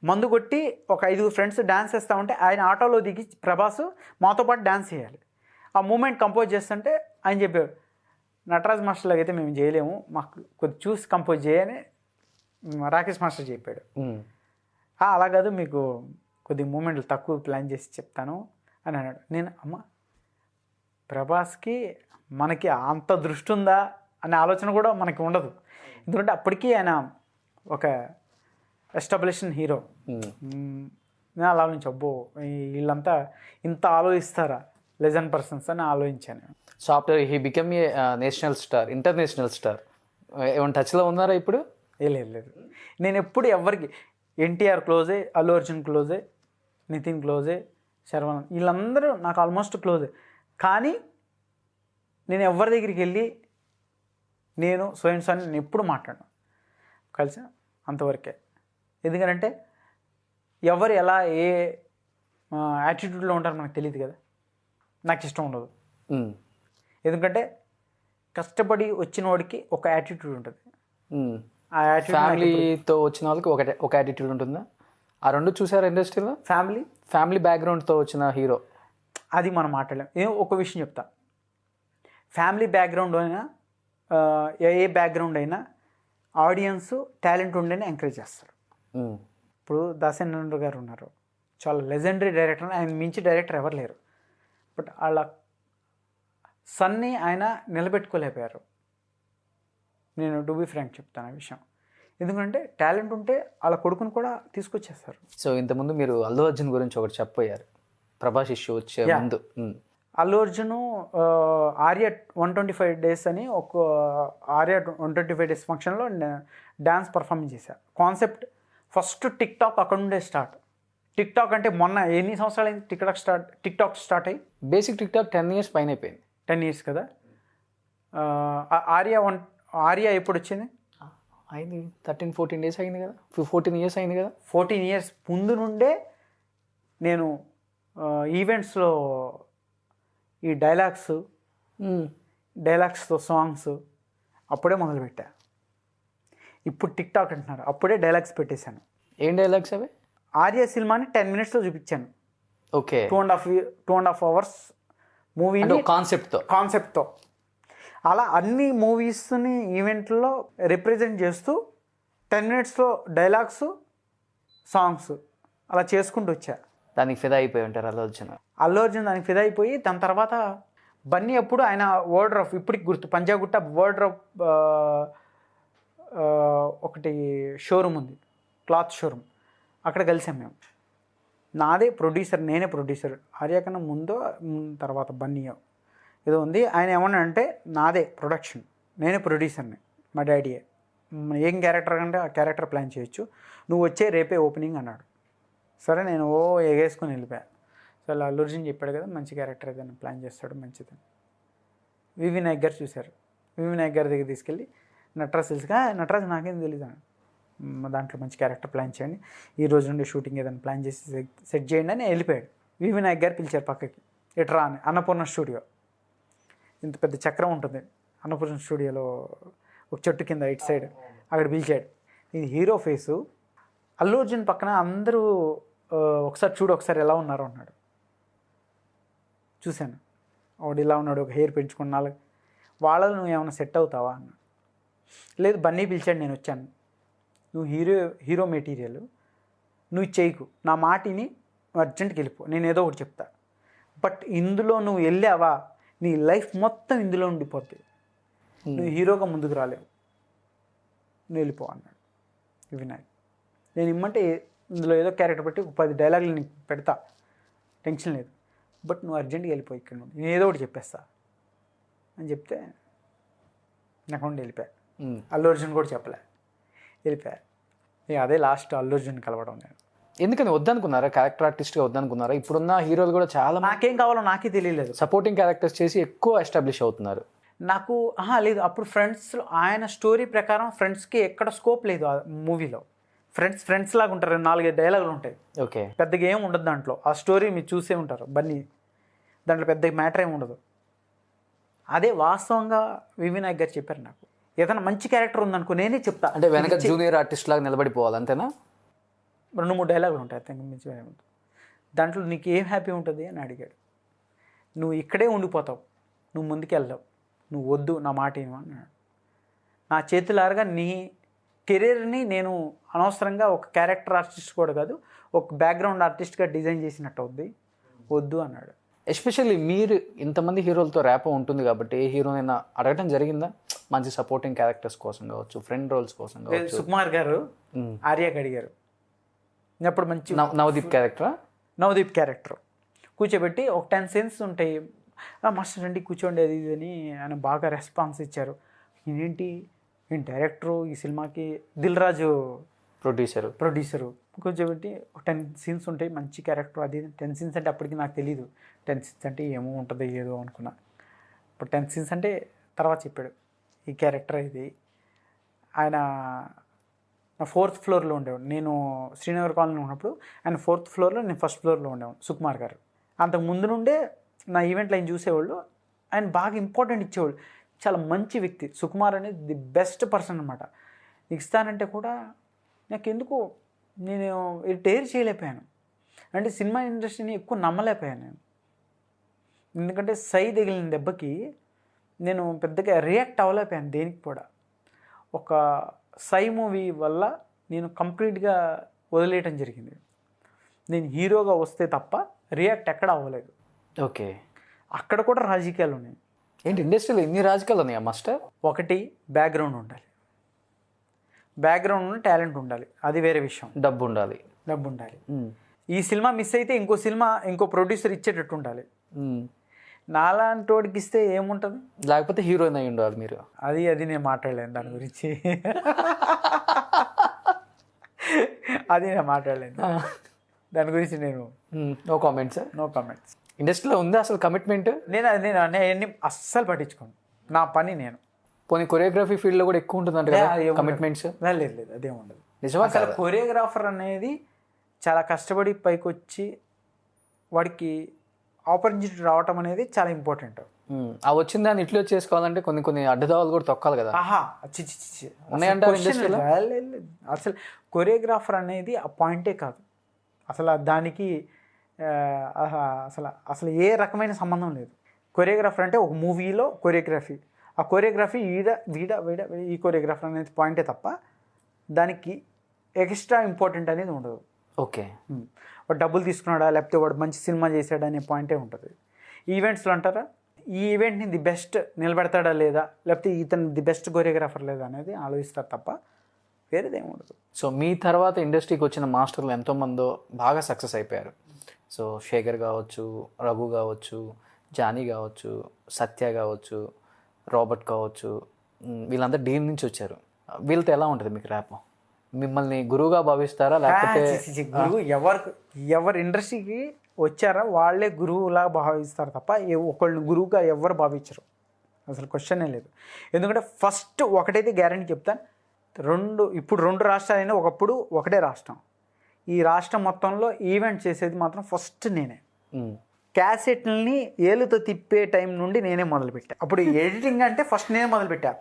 మందు కొట్టి ఒక 5 ఫ్రెండ్స్ డ్యాన్స్ చేస్తూ ఉంటే ఆయన ఆటోలో దిగి ప్రభాస్ మాతో పాటు డ్యాన్స్ చేయాలి. ఆ మూమెంట్ కంపోజ్ చేస్తుంటే ఆయన చెప్పారు, నటరాజ్ మాస్టర్ లాగా అయితే మేము చేయలేము, మాకు కొద్ది చూసి కంపోజ్ చేయని రాకేష్ మాస్టర్ చెప్పాడు. అలా కాదు, మీకు కొద్ది మూమెంట్లు తక్కువ ప్లాన్ చేసి చెప్తాను అని అన్నాడు. నేను అమ్మ ప్రభాస్కి మనకి అంత దృష్టి ఉందా అనే ఆలోచన కూడా మనకి ఉండదు, ఎందుకంటే అప్పటికీ ఆయన ఒక ఎస్టాబ్లిష్డ్ హీరో. నేను అలా నుంచి అబ్బో వీళ్ళంతా ఇంత ఆలోచిస్తారా లెజెండ్ పర్సన్స్ అని ఆలోచించాను. So after he become a national star, international star, ఏమైనా టచ్లో ఉన్నారా ఇప్పుడు? లేదు, నేను ఎప్పుడు ఎవరికి ఎన్టీఆర్ క్లోజే, అల్లు అర్జున్ క్లోజే, నితిన్ క్లోజే, శర్వానంద్ వీళ్ళందరూ నాకు ఆల్మోస్ట్ క్లోజే. కానీ నేను ఎవరి దగ్గరికి వెళ్ళి నేను స్వయంస్ అని నేను ఎప్పుడు మాట్లాడను, కలిసి అంతవరకే. ఎందుకంటే ఎవరు ఎలా ఏ యాటిట్యూడ్లో ఉంటారో మనకు తెలియదు కదా, నాకు ఇష్టం ఉండదు. ఎందుకంటే కష్టపడి వచ్చిన వాడికి ఒక యాటిట్యూడ్ ఉంటుంది, ఆ యాటిట్యూడ్ ఫ్యామిలీతో వచ్చిన వాళ్ళకి ఒక యాటిట్యూడ్ ఉంటుందా? ఆ రెండు చూసారా ఇండస్ట్రీలో? ఫ్యామిలీ బ్యాక్గ్రౌండ్తో వచ్చిన హీరో అది మనం మాట్లాడలేం. ఒక విషయం చెప్తా, ఫ్యామిలీ బ్యాక్గ్రౌండ్ అయినా ఏ బ్యాక్గ్రౌండ్ అయినా ఆడియన్స్ టాలెంట్ ఉండేనే ఎంకరేజ్ చేస్తారు. ఇప్పుడు దాసేంద్ర గారు ఉన్నారు, చాలా లెజెండరీ డైరెక్టర్, ఆయన మించి డైరెక్టర్ ఎవరు లేరు. బట్ వాళ్ళ సన్ని ఆయన నిలబెట్టుకోలేకపోయారు. నేను టు బి ఫ్రాంక్ చెప్తాను ఆ విషయం, ఎందుకంటే టాలెంట్ ఉంటే వాళ్ళ కొడుకుని కూడా తీసుకొచ్చేస్తారు. సో ఇంతకుముందు మీరు అల్లు అర్జున్ గురించి ఒకటి చెప్పారు, ప్రభాస్ ఇష్యూ వచ్చే ముందు. అల్లు అర్జున్ ఆర్య 125 days అని ఒక ఆర్య 125 days ఫంక్షన్లో డ్యాన్స్ పర్ఫార్మెన్స్ చేశారు. కాన్సెప్ట్ ఫస్ట్ టిక్ టాక్ అక్కడ నుండే స్టార్ట్. టిక్ టాక్ అంటే మొన్న ఎన్ని సంవత్సరాలు అయింది టిక్ టాక్ స్టార్ట్ అయ్యి? బేసిక్ టిక్ టాక్ 10 years పైన అయిపోయింది. 10 years కదా. ఆర్య ఎప్పుడు వచ్చింది? అయింది 13-14 days అయింది కదా, 14 years అయింది కదా. 14 years ముందు నుండే నేను ఈవెంట్స్లో ఈ డైలాగ్స్తో సాంగ్స్ అప్పుడే మొదలుపెట్టా. ఇప్పుడు టిక్ టాక్ అంటున్నారు, అప్పుడే డైలాగ్స్ పెట్టేశాను. ఏం డైలాగ్స్ అవి? ఆర్య సినిమాని 10 minutes చూపించాను. ఓకే, 2.5 hours మూవీని కాన్సెప్ట్తో. అలా అన్ని మూవీస్ని ఈవెంట్లో రిప్రజెంట్ చేస్తూ 10 minutesలో డైలాగ్స్ సాంగ్స్ అలా చేసుకుంటూ వచ్చా. దానికి ఫిదా అయిపోయి ఉంటారు అల్లు అర్జున్ దానికి ఫిదా అయిపోయి దాని తర్వాత బన్నీ అప్పుడు ఆయన వార్డ్రోబ్ ఇప్పటికి గుర్తు పంజాగుట్ట వార్డ్రోబ్ ఒకటి షోరూమ్ ఉంది, క్లాత్ షోరూమ్, అక్కడ కలిసాం మేము. నాదే ప్రొడ్యూసర్, నేనే ప్రొడ్యూసర్. ఆర్య కన్నా ముందో తర్వాత బన్నీ ఏదో ఉంది. ఆయన ఏమన్నా అంటే నాదే ప్రొడక్షన్, నేనే ప్రొడ్యూసర్ని, మా డాడీయే. ఏం క్యారెక్టర్ అంటే ఆ క్యారెక్టర్ ప్లాన్ చేయొచ్చు, నువ్వు వచ్చే రేపే ఓపెనింగ్ అన్నాడు. సరే నేను ఎగేసుకొని వెళ్ళిపోయా. సో అల్లు అర్జున్ చెప్పాడు కదా మంచి క్యారెక్టర్ ఏదైనా ప్లాన్ చేస్తాడు మంచిదని. వివి నాయక్ గారు చూశారు. వివి నాయక్ గారి దగ్గర తీసుకెళ్ళి నటరాజ్ తెలుసుగా, నటరాజ్ నాకేం తెలీదు, దాంట్లో మంచి క్యారెక్టర్ ప్లాన్ చేయండి, ఈ రోజు నుండి షూటింగ్ ఏదైనా ప్లాన్ చేసి సెట్ చేయండి అని వెళ్ళిపోయాడు. వివి నాయక్ గారు పిలిచారు పక్కకి, ఇట్రా అని. అన్నపూర్ణ స్టూడియో, ఇంత పెద్ద చక్రం ఉంటుంది అన్నపూర్ణ స్టూడియోలో, ఒక చెట్టు కింద ఇటు సైడ్, అక్కడ పిలిచాడు. ఇది హీరో ఫేసు, అల్లు అర్జున్ పక్కన అందరూ ఒకసారి చూడు ఒకసారి ఎలా ఉన్నారో అన్నాడు. చూశాను, వాడు ఇలా ఉన్నాడు, ఒక హెయిర్ పెంచుకున్న నాలుగు, వాళ్ళలో నువ్వు ఏమైనా సెట్ అవుతావా అన్నాడు. లేదు బన్నీ పిలిచాడు, నేను వచ్చాను. నువ్వు హీరో మెటీరియల్, నువ్వు చేయకు, నా మాటిని అర్జెంట్కి వెళ్ళిపో, నేను ఏదో ఒకటి చెప్తా, బట్ ఇందులో నువ్వు వెళ్ళావా నీ లైఫ్ మొత్తం ఇందులో ఉండిపోద్ది, నువ్వు హీరోగా ముందుకు రాలేవు, నువ్వు వెళ్ళిపో అన్నాడు వినాయక్. నేను ఇమ్మంటే ఇందులో ఏదో క్యారెక్టర్ పెట్టి 10 డైలాగులు నీకు పెడతా, టెన్షన్ లేదు, బట్ నువ్వు అర్జెంట్గా వెళ్ళిపో ఇక్కడ నుండి, నేను ఏదో ఒకటి చెప్పేస్తా అని చెప్తే నాకు ఉండి వెళ్ళిపోయా. అల్లు అర్జున్ కూడా చెప్పలే, వెళ్ళిపోయా. ఇక అదే లాస్ట్ అల్లు అర్జున్ కలవడం. నేను ఎందుకని వద్దనుకున్నారా, క్యారెక్టర్ ఆర్టిస్ట్గా వద్దనుకున్నారా? ఇప్పుడున్న హీరోలు కూడా చాలా నాకేం కావాలో నాకే తెలియలేదు, సపోర్టింగ్ క్యారెక్టర్స్ చేసి ఎక్కువ ఎస్టాబ్లిష్ అవుతున్నారు. నాకు లేదు అప్పుడు ఫ్రెండ్స్లో ఆయన స్టోరీ ప్రకారం ఫ్రెండ్స్కి ఎక్కడ స్కోప్ లేదు ఆ మూవీలో. ఫ్రెండ్స్ లాగా ఉంటారు, 4-5 డైలాగులు ఉంటాయి, ఓకే, పెద్దగా ఏం ఉండదు దాంట్లో. ఆ స్టోరీ మీరు చూసే ఉంటారు బన్నీ, దాంట్లో పెద్ద మ్యాటర్ ఏమి ఉండదు. అదే వాస్తవంగా వివి నాయక్ గారు చెప్పారు నాకు, ఏదైనా మంచి క్యారెక్టర్ ఉందనుకో నేనే చెప్తా, అంటే వెనక జూనియర్ ఆర్టిస్ట్ లాగా నిలబడిపోవాలి అంతేనా? 2-3 డైలాగులు ఉంటాయి అంతే, మించి దాంట్లో నీకు ఏం హ్యాపీ ఉంటుంది అని అడిగాడు. నువ్వు ఇక్కడే ఉండిపోతావు, నువ్వు ముందుకెళ్ళావు, నువ్వు వద్దు నా మాట ఏమో అన్నాడు. నా చేతులారగా నీ కెరీర్ని నేను అనవసరంగా ఒక క్యారెక్టర్ ఆర్టిస్ట్ కూడా కాదు, ఒక బ్యాక్గ్రౌండ్ ఆర్టిస్ట్గా డిజైన్ చేసినట్టు అవుద్ది, వద్దు అన్నాడు. ఎస్పెషల్లీ మీరు ఇంతమంది హీరోలతో ర్యాప్ ఉంటుంది కాబట్టి ఏ హీరోనైనా అడగటం జరిగిందా, మంచి సపోర్టింగ్ క్యారెక్టర్స్ కోసం కావచ్చు, ఫ్రెండ్ రోల్స్ కోసం కావచ్చు? సుకుమార్ గారు ఆర్యకి అడిగారు, అప్పుడు మంచి నవదీప్ క్యారెక్టర్ కూర్చోబెట్టి ఒక 10 scenes ఉంటాయి, మాస్టర్ రండి కూర్చోండి అది ఇది అని ఆయన బాగా రెస్పాన్స్ ఇచ్చారు. ఇదేంటి నేను డైరెక్టరు ఈ సినిమాకి, దిల్ రాజు ప్రొడ్యూసరు కూర్చోబెట్టి 10 scenes ఉంటాయి, మంచి క్యారెక్టర్ అది 10 scenes అంటే అప్పటికి నాకు తెలీదు, 10 scenes అంటే ఏమో ఉంటుంది ఏదో అనుకున్నా. ఇప్పుడు 10 scenes అంటే తర్వాత చెప్పాడు ఈ క్యారెక్టర్ ఇది. ఆయన నా 4th floorలో ఉండేవాడు, నేను శ్రీనగర్ కాలనీలో ఉన్నప్పుడు ఆయన 4th floorలో, నేను 1st floorలో ఉండేవాడు. సుకుమార్ గారు అంతకు ముందు నుండే నా ఈవెంట్లో ఆయన చూసేవాళ్ళు, ఆయన బాగా ఇంపార్టెంట్ ఇచ్చేవాళ్ళు, చాలా మంచి వ్యక్తి. సుకుమార్ అనేది ది బెస్ట్ పర్సన్ అనమాట. ఇస్తానంటే కూడా నాకు ఎందుకు నేను డేర్ చేయలేకపోయాను, అంటే సినిమా ఇండస్ట్రీని ఎక్కువ నమ్మలేకపోయాను నేను. ఎందుకంటే సై తగిలిన దెబ్బకి నేను పెద్దగా రియాక్ట్ అవ్వలేకపోయాను దేనికి కూడా. ఒక సై మూవీ వల్ల నేను కంప్లీట్గా వదిలేయటం జరిగింది. నేను హీరోగా వస్తే తప్ప రియాక్ట్ ఎక్కడ అవ్వలేదు. ఓకే, అక్కడ కూడా రాజకీయాలు ఉన్నాయి. ఏంటి ఇండస్ట్రీలో ఇన్ని రాజకీయాలు ఉన్నాయా మాస్టర్? ఒకటి బ్యాక్గ్రౌండ్ ఉండాలి, బ్యాక్గ్రౌండ్ టాలెంట్ ఉండాలి, అది వేరే విషయం. డబ్బు ఉండాలి. ఈ సినిమా మిస్ అయితే ఇంకో ప్రొడ్యూసర్ ఇచ్చేటట్టు ఉండాలి. నాలాంటి వాడికి ఇస్తే ఏముంటుంది, లేకపోతే హీరోయిన్ అయి ఉండాలి మీరు. అది నేను మాట్లాడలేను దాని గురించి, అది నేను మాట్లాడలేను దాని గురించి. నేను నో కామెంట్స్. ఇండస్ట్రీలో ఉందా అసలు కమిట్మెంట్? నేను అవన్నీ అస్సలు పట్టించుకోను, నా పని నేను. పోనీ కొరియోగ్రఫీ ఫీల్డ్లో కూడా ఎక్కువ ఉంటుంది కదా కమిట్మెంట్స్? లేదు అదేం ఉండదు. నిజమా? అసలు కొరియోగ్రాఫర్ అనేది చాలా కష్టపడి పైకి వచ్చి వాడికి ఆపర్చునిటీ రావటం అనేది చాలా ఇంపార్టెంట్. ఆ వచ్చిన దాన్ని ఇట్లో చేసుకోవాలంటే కొన్ని అడ్డదావాలు కూడా తొక్కాలి కదా. ఉన్నాయంటారు ఇండస్ట్రీలో? అసలు కొరియోగ్రాఫర్ అనేది ఆ పాయింటే కాదు, అసలు దానికి అసలు ఏ రకమైన సంబంధం లేదు. కొరియోగ్రాఫర్ అంటే ఒక మూవీలో కొరియోగ్రఫీ, ఆ కొరియోగ్రఫీ వీడ ఈ కొరియోగ్రఫీ అనేది పాయింటే తప్ప దానికి ఎక్స్ట్రా ఇంపార్టెంట్ అనేది ఉండదు. ఓకే. వాడు డబ్బులు తీసుకున్నాడా లేకపోతే వాడు మంచి సినిమా చేశాడా అనే పాయింటే ఉంటుంది. ఈవెంట్స్లో అంటారా ఈ ఈవెంట్ని ది బెస్ట్ నిలబెడతాడా లేదా లేకపోతే ఇతను ది బెస్ట్ కొరియోగ్రాఫర్ లేదా అనేది ఆలోచిస్తారు తప్ప వేరేదేమి ఉండదు. సో మీ తర్వాత ఇండస్ట్రీకి వచ్చిన మాస్టర్లు ఎంతోమందో బాగా సక్సెస్ అయిపోయారు. సో శేఖర్ కావచ్చు, రఘు కావచ్చు, జానీ కావచ్చు, సత్య కావచ్చు, రాబర్ట్ కావచ్చు, వీళ్ళందరూ డీమ్ నుంచి వచ్చారు. వీళ్ళతో ఎలా ఉంటుంది మీకు ర్యాప్? మిమ్మల్ని గురువుగా భావిస్తారా లేకపోతే గురువు ఎవరు ఇండస్ట్రీకి వచ్చారా వాళ్ళే గురువులా భావిస్తారు తప్ప ఒకళ్ళని గురువుగా ఎవరు భావించరు. అసలు క్వశ్చనే లేదు. ఎందుకంటే ఫస్ట్ ఒకటైతే గ్యారెంటీ చెప్తాను, ఇప్పుడు రెండు రాష్ట్రాలైనా ఒకప్పుడు ఒకటే రాష్ట్రం. ఈ రాష్ట్రం మొత్తంలో ఈవెంట్ చేసేది మాత్రం ఫస్ట్ నేనే. క్యాసెట్ని ఏలుతో తిప్పే టైం నుండి నేనే మొదలుపెట్టా. అప్పుడు ఎడిటింగ్ అంటే ఫస్ట్ నేనే మొదలుపెట్టా.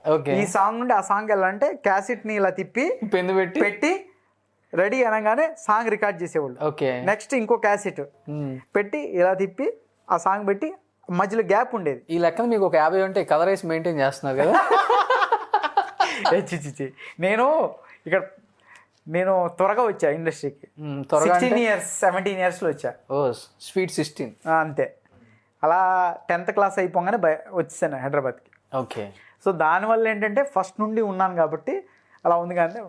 ఈ సాంగ్ నుండి ఆ సాంగ్ వెళ్ళాలంటే క్యాసెట్ని ఇలా తిప్పి పెన్ను పెట్టి రెడీ అనగానే సాంగ్ రికార్డ్ చేసేవాళ్ళు. ఓకే. నెక్స్ట్ ఇంకో క్యాసెట్ పెట్టి ఇలా తిప్పి ఆ సాంగ్ పెట్టి మధ్యలో గ్యాప్ ఉండేది. ఈ లెక్కన మీకు ఒక 50 ఉంటే కలర్ వేసి మెయింటైన్ చేస్తున్నారు కదా. చిచి నేను త్వరగా వచ్చా ఇండస్ట్రీకి. 16 years 17 yearsలో వచ్చా. ఓ స్వీట్ 16. అంతే. అలా 10th క్లాస్ అయిపోగానే వచ్చేసాను హైదరాబాద్కి. ఓకే. సో దానివల్ల ఏంటంటే ఫస్ట్ నుండి ఉన్నాను కాబట్టి అలా ఉంది. కానీ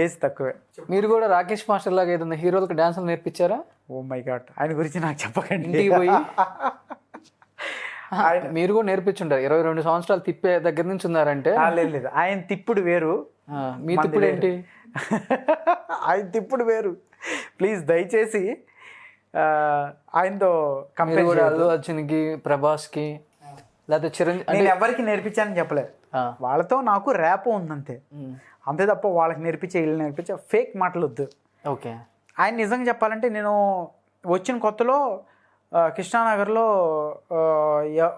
ఏజ్ తక్కువే. మీరు కూడా రాకేష్ మాస్టర్ లాగా ఏదైనా హీరోలకు డాన్సులు నేర్పించారా? ఓ మై గాడ్, ఆయన గురించి నాకు చెప్పకండి. ఇంటికి పోయి మీరు కూడా నేర్పించుంటారు. 22 సంవత్సరాలు తిప్పే దగ్గర నుంచి ఉన్నారంటే. లేదు, ఆయన తిప్పుడు వేరు, మీ తిప్పుడు ఏంటి? ఆయన తిప్పుడు వేరు. ప్లీజ్ దయచేసి ఆయనతో కంపేర్ కూడా అల్లు అర్జున్కి, ప్రభాస్కి లేకపోతే చిరంజీవి నేను ఎవరికి నేర్పించానని చెప్పలేదు. వాళ్ళతో నాకు ర్యాప్ ఉందంతే. అంతే తప్ప వాళ్ళకి నేర్పించే వీళ్ళు నేర్పించే ఫేక్ మాటలు వద్దు. ఓకే. ఆయన నిజంగా చెప్పాలంటే నేను వచ్చిన కొత్తలో కృష్ణానగర్లో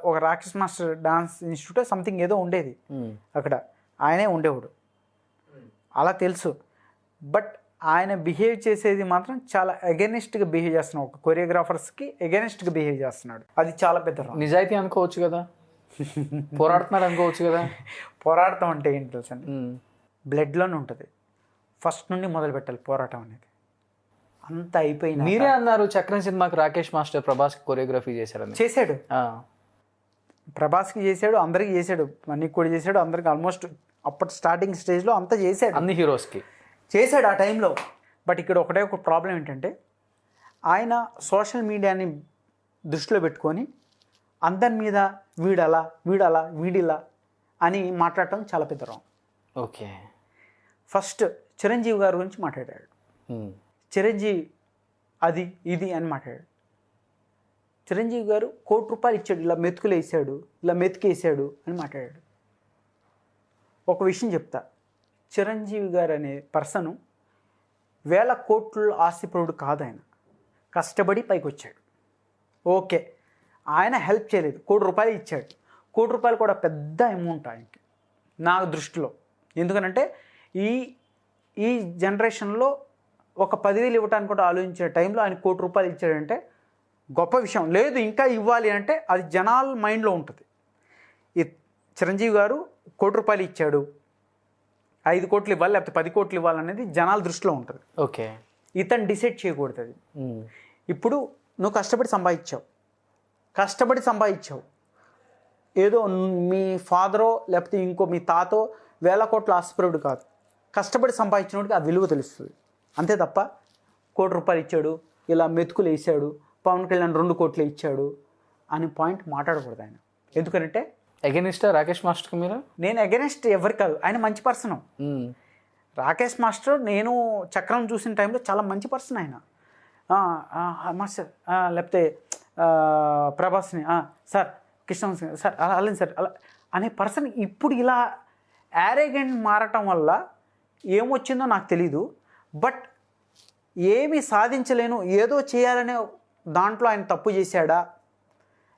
ఒక Rakesh master dance institute something ఏదో ఉండేది. అక్కడ ఆయనే ఉండేవాడు, అలా తెలుసు. బట్ ఆయన బిహేవ్ చేసేది మాత్రం చాలా అగెనిస్ట్గా బిహేవ్ చేస్తున్నాడు. ఒక కొరియోగ్రాఫర్స్కి అగెనిస్ట్గా బిహేవ్ చేస్తున్నాడు. అది చాలా పెద్ద నిజాయితీ అనుకోవచ్చు కదా, పోరాడుతున్నాడు అనుకోవచ్చు కదా. పోరాడతాం అంటే ఏంటి తెలుసండి, బ్లడ్లోనే ఉంటుంది. ఫస్ట్ నుండి మొదలు పెట్టాలి పోరాటం అనేది. అంత అయిపోయింది. మీరే అన్నారు చక్రం సినిమాకి రాకేష్ మాస్టర్ ప్రభాస్కి కొరియోగ్రఫీ చేశారని. చేశాడు, ప్రభాస్కి చేశాడు, అందరికి చేశాడు, మనకి కూడా చేశాడు, అందరికి ఆల్మోస్ట్ అప్పటి స్టార్టింగ్ స్టేజ్లో అంతా చేశాడు, అన్ని హీరోస్కి చేశాడు ఆ టైంలో. బట్ ఇక్కడ ఒకటే ఒక ప్రాబ్లం ఏంటంటే ఆయన సోషల్ మీడియాని దృష్టిలో పెట్టుకొని అందరి మీద వీడిలా అని మాట్లాడటం చాలా పెద్ద రాంగ్. ఓకే. ఫస్ట్ చిరంజీవి గారి గురించి మాట్లాడాడు. చిరంజీవి అది ఇది అని మాట్లాడాడు. చిరంజీవి గారు ₹1 ఇచ్చాడు, ఇలా మెతుకులు వేసాడు, ఇలా మెతుకేసాడు అని మాట్లాడాడు. ఒక విషయం చెప్తా, చిరంజీవి గారు అనే పర్సను వేల కోట్ల ఆస్తిపరుడు కాదు. ఆయన కష్టపడి పైకి వచ్చాడు. ఓకే, ఆయన హెల్ప్ చేయలేదు, ₹1 ఇచ్చాడు. ₹1 కూడా పెద్ద అమౌంట్ ఆయనకి నా దృష్టిలో. ఎందుకనంటే ఈ జనరేషన్లో ఒక 10,000 ఇవ్వటానికి కూడా ఆలోచించే టైంలో ఆయన ₹1 ఇచ్చాడంటే గొప్ప విషయం. లేదు ఇంకా ఇవ్వాలి అంటే అది జనాల మైండ్లో ఉంటుంది. ఈ చిరంజీవి గారు ₹1 ఇచ్చాడు, 5 కోట్లు ఇవ్వాలి లేకపోతే 10 కోట్లు ఇవ్వాలనేది జనాల దృష్టిలో ఉంటుంది. ఓకే. ఇతను డిసైడ్ చేయకూడదు అది. ఇప్పుడు నువ్వు కష్టపడి సంపాదించావు, ఏదో మీ ఫాదరో లేకపోతే ఇంకో మీ తాతో వేల కోట్ల ఆస్తిపరుడు కాదు. కష్టపడి సంపాదించినోడికి ఆ విలువ తెలుస్తుంది. అంతే తప్ప ₹1 ఇచ్చాడు, ఇలా మెతుకులు వేసాడు, పవన్ కళ్యాణ్ 2 కోట్లు ఇచ్చాడు అని పాయింట్ మాట్లాడకూడదు ఆయన. ఎందుకంటే అగెనిస్టా రాకేష్ మాస్టర్కి మీరు? నేను అగెనిస్ట్ ఎవరు కాదు, ఆయన మంచి పర్సన్. రాకేష్ మాస్టర్ నేను చక్రం చూసిన టైంలో చాలా మంచి పర్సన్ ఆయన. మాస్టర్ లేకపోతే ప్రభాస్ని సార్, కృష్ణ సార్ అలా సార్ అలా అనే పర్సన్ ఇప్పుడు ఇలా యారోగెంట్ మారటం వల్ల ఏమొచ్చిందో నాకు తెలీదు. బట్ ఏమీ సాధించలేను, ఏదో చేయాలనే దాంట్లో ఆయన తప్పు చేశాడా,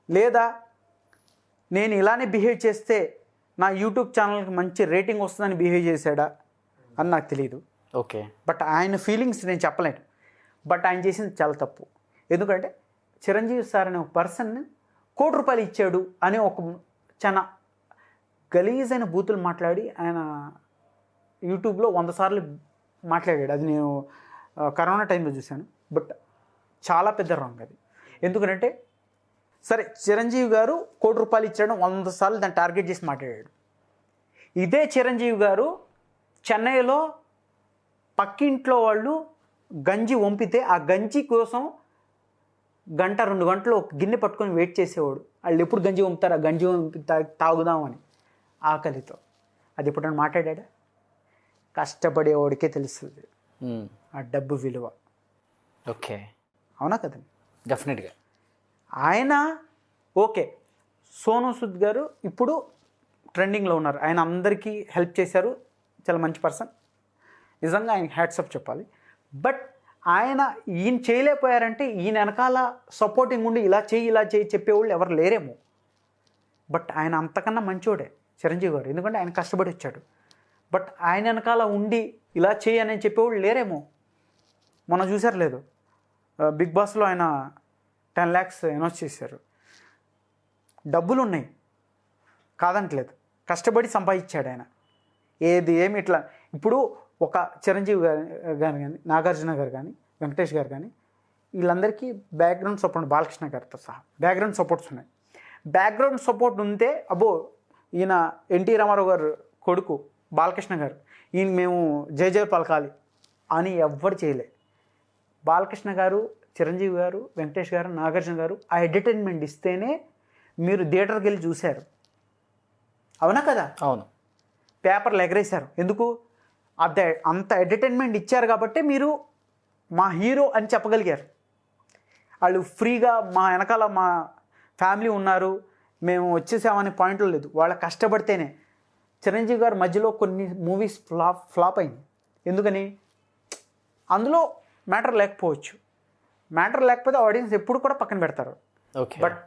లేదా నేను ఇలానే బిహేవ్ చేస్తే నా యూట్యూబ్ ఛానల్కి మంచి రేటింగ్ వస్తుందని బిహేవ్ చేశాడా అని నాకు తెలియదు. ఓకే. బట్ ఆయన ఫీలింగ్స్ నేను చెప్పలేను. బట్ ఆయన చేసింది చాలా తప్పు. ఎందుకంటే చిరంజీవి సార్ అనే ఒక పర్సన్ని ₹1 ఇచ్చాడు అనే ఒక చాలా గలీజ్ అయిన బూతులు మాట్లాడి ఆయన యూట్యూబ్లో 100 సార్లు మాట్లాడాడు. అది నేను కరోనా టైంలో చూశాను. బట్ చాలా పెద్ద రాంగ్ అది. ఎందుకంటే సరే చిరంజీవి గారు ₹1 కోటి ఇచ్చాడు, 100 సార్లు దాన్ని టార్గెట్ చేసి మాట్లాడాడు. ఇదే చిరంజీవి గారు చెన్నైలో పక్కింట్లో వాళ్ళు గంజి వంపితే ఆ గంజి కోసం 1-2 గంటలు ఒక గిన్నె పట్టుకొని వెయిట్ చేసేవాడు. వాళ్ళు ఎప్పుడు గంజి వంపుతారు, ఆ గంజి వంపి తాగుదామని ఆకలితో. అది ఎప్పుడైనా మాట్లాడా? కష్టపడేవాడికే తెలుస్తుంది ఆ డబ్బు విలువ. ఓకే, అవునా కదండి? డెఫినెట్గా. ఆయన ఓకే, సోనూ సూద్ గారు ఇప్పుడు ట్రెండింగ్లో ఉన్నారు. ఆయన అందరికీ హెల్ప్ చేశారు, చాలా మంచి పర్సన్. నిజంగా ఆయన హ్యాట్సప్ చెప్పాలి. బట్ ఈయన చేయలేకపోయారంటే ఈయన వెనకాల సపోర్టింగ్ ఉండి ఇలా చేయి చెప్పేవాళ్ళు ఎవరు లేరేమో. బట్ ఆయన అంతకన్నా మంచోడే చిరంజీవి గారు, ఎందుకంటే ఆయన కష్టపడి వచ్చాడు. బట్ ఆయన వెనకాల ఉండి ఇలా అని చెప్పేవాళ్ళు లేరేమో. మొన్న చూసారు లేదు, బిగ్ బాస్లో ఆయన 10 lakhs అనౌన్స్ చేశారు. డబ్బులు ఉన్నాయి, కాదంటలేదు, కష్టపడి సంపాదించాడు ఆయన. ఏమి ఇట్లా ఇప్పుడు ఒక చిరంజీవి గారు కానీ, నాగార్జున గారు కానీ, వెంకటేష్ గారు కానీ, వీళ్ళందరికీ బ్యాక్గ్రౌండ్ సపోర్ట్, బాలకృష్ణ గారితో సహా బ్యాక్గ్రౌండ్ సపోర్ట్స్ ఉన్నాయి. బ్యాక్గ్రౌండ్ సపోర్ట్ ఉంటే అబ్బో ఈయన ఎన్టీ రామారావు గారు కొడుకు బాలకృష్ణ గారు, ఈయన మేము జయ పలకాలి అని ఎవ్వరు చేయలే. బాలకృష్ణ గారు, చిరంజీవి గారు, వెంకటేష్ గారు, నాగార్జున గారు ఆ ఎంటర్టైన్మెంట్ ఇస్తేనే మీరు థియేటర్కి వెళ్ళి చూశారు. అవునా కదా? అవును. పేపర్లు ఎగరేశారు. ఎందుకు? అంత ఎంటర్టైన్మెంట్ ఇచ్చారు కాబట్టి మీరు మా హీరో అని చెప్పగలిగారు. వాళ్ళు ఫ్రీగా మా వెనకాల మా ఫ్యామిలీ ఉన్నారు, మేము వచ్చేసామనే పాయింట్లో లేదు. వాళ్ళ కష్టపడితేనే. చిరంజీవి గారు మధ్యలో కొన్ని మూవీస్ ఫ్లాప్ అయింది. ఎందుకని? అందులో మ్యాటర్ లేకపోవచ్చు. మ్యాటర్ లేకపోతే ఆడియన్స్ ఎప్పుడు కూడా పక్కన పెడతారు. ఓకే. బట్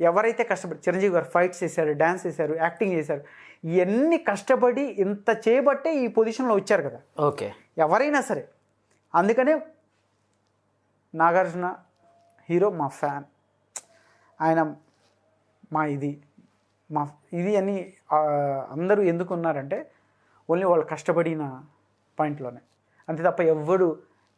ఎవరైతే కష్టపడి, చిరంజీవి గారు ఫైట్స్ చేశారు, డ్యాన్స్ చేశారు, యాక్టింగ్ చేశారు, ఇవన్నీ కష్టపడి ఇంత చేయబట్టే ఈ పొజిషన్లో వచ్చారు కదా. ఓకే. ఎవరైనా సరే. అందుకనే నాగార్జున హీరో మా ఫ్యాన్, ఆయన మా ఇది అని అందరూ ఎందుకు ఉన్నారంటే ఓన్లీ వాళ్ళు కష్టపడిన పాయింట్లోనే, అంతే తప్ప ఎవరు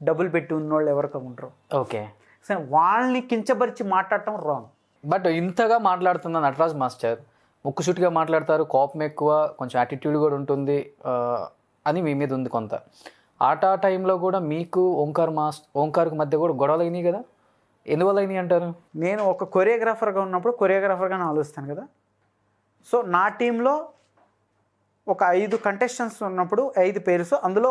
డబ్బులు పెట్టి ఉన్నోళ్ళు ఎవరికి ఉండరు. ఓకే. సరే, వాళ్ళని కించపరిచి మాట్లాడటం రాంగ్. బట్ ఇంతగా మాట్లాడుతున్న నటరాజ్ మాస్టర్ ముక్కుసూటిగా మాట్లాడతారు, కోపం ఎక్కువ, కొంచెం యాటిట్యూడ్ కూడా ఉంటుంది అని మీ మీద ఉంది కొంత. ఆ టైంలో కూడా మీకు ఓంకార్కి మధ్య కూడా గొడవలు అయినాయి కదా, ఎందువల్ల అయినాయి అంటారు? నేను ఒక కొరియోగ్రాఫర్గా ఉన్నప్పుడు కొరియోగ్రాఫర్గా ఆలోచిస్తాను కదా. సో నా టీంలో ఒక 5 కంటెస్టెంట్స్ ఉన్నప్పుడు 5 పేర్స్, అందులో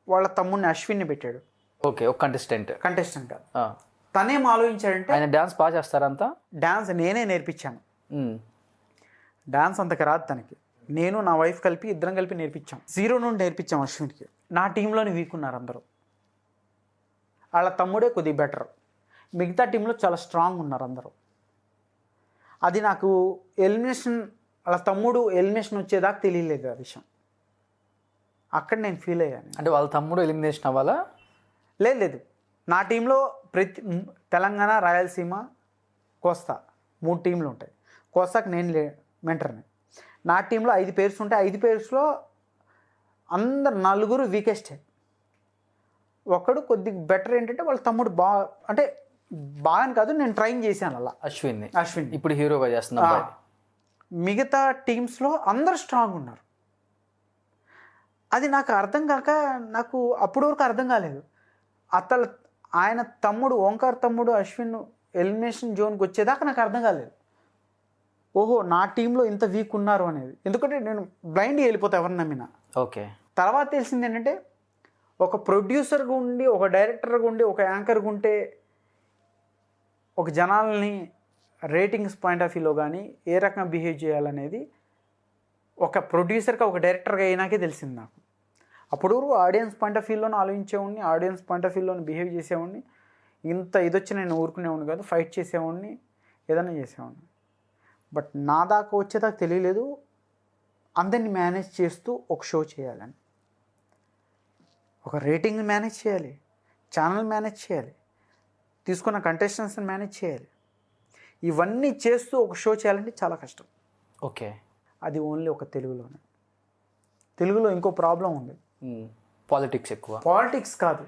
వాళ్ళ తమ్ముడిని అశ్విన్ని పెట్టాడు. ఓకే, ఒక కంటెస్టెంట్ కాదు. తనేం ఆలోచించాడంటే, ఆయన డ్యాన్స్ బాగా చేస్తారంతా. డ్యాన్స్ నేనే నేర్పించాను. డ్యాన్స్ అంతకు రాదు తనకి. నేను నా వైఫ్ కలిపి ఇద్దరం కలిపి నేర్పించాం. 0 నుండి నేర్పించాం అశ్విన్కి. నా టీంలోని వీక్ ఉన్నారు అందరూ. వాళ్ళ తమ్ముడే కొద్దిగా బెటర్, మిగతా టీంలో చాలా స్ట్రాంగ్ ఉన్నారు అందరూ. అది నాకు ఎలిమినేషన్, వాళ్ళ తమ్ముడు ఎలిమినేషన్ వచ్చేదాకా తెలియలేదు ఆ విషయం. అక్కడ నేను ఫీల్ అయ్యాను. అంటే వాళ్ళ తమ్ముడు ఎలిమినేషన్ అవ్వాలా? లేదు, నా టీంలో తెలంగాణ, రాయలసీమ, కోస్తా 3 టీంలు ఉంటాయి. కోస్తాకి నేను మెంటర్ని. నా టీంలో 5 పేర్స్ ఉంటాయి. 5 పేర్స్లో అందరు 4 వీకెస్టే. ఒకడు కొద్దిగా బెటర్. ఏంటంటే వాళ్ళ తమ్ముడు అంటే బాగా కాదు, నేను ట్రైన్ చేశాను అలా. అశ్విన్ ఇప్పుడు హీరోగా చేస్తున్నా. మిగతా టీమ్స్లో అందరు స్ట్రాంగ్ ఉన్నారు. అది నాకు అర్థం కాక, నాకు అప్పటి వరకు అర్థం కాలేదు. ఆయన తమ్ముడు, ఓంకార్ తమ్ముడు అశ్విన్ ఎలిమినేషన్ జోన్కి వచ్చేదాకా నాకు అర్థం కాలేదు. ఓహో, నా టీంలో ఇంత వీక్ ఉన్నారు అనేది. ఎందుకంటే నేను బ్లైండ్గా వెళ్ళిపోతా ఎవరిని నమ్మినా. ఓకే. తర్వాత తెలిసింది ఏంటంటే, ఒక ప్రొడ్యూసర్గా ఉండి, ఒక డైరెక్టర్గా ఉండి, ఒక యాంకర్గా ఉంటే ఒక జనాల్ని రేటింగ్స్ పాయింట్ ఆఫ్ వ్యూలో కానీ ఏ రకంగా బిహేవ్ చేయాలనేది ఒక ప్రొడ్యూసర్గా, ఒక డైరెక్టర్గా అయినాకే తెలిసింది నాకు. అప్పుడు ఆడియన్స్ పాయింట్ ఆఫ్ వ్యూలోనే ఆలోచించేవాడిని, ఆడియన్స్ పాయింట్ ఆఫ్ వ్యూలోనే బిహేవ్ చేసేవాడిని. ఇంత ఇదొచ్చి నేను ఊరుకునేవాడిని కాదు, ఫైట్ చేసేవాడిని, ఏదైనా చేసేవాడిని. బట్ నా దాకా వచ్చేదాకా తెలియలేదు అందరినీ మేనేజ్ చేస్తూ ఒక షో చేయాలని. ఒక రేటింగ్ మేనేజ్ చేయాలి, ఛానల్ మేనేజ్ చేయాలి, తీసుకున్న కంటెస్టెంట్స్ని మేనేజ్ చేయాలి. ఇవన్నీ చేస్తూ ఒక షో చేయాలంటే చాలా కష్టం. ఓకే. అది ఓన్లీ ఒక తెలుగులోనే. తెలుగులో ఇంకో ప్రాబ్లం ఉంది, పాలిటిక్స్ ఎక్కువ. పాలిటిక్స్ కాదు,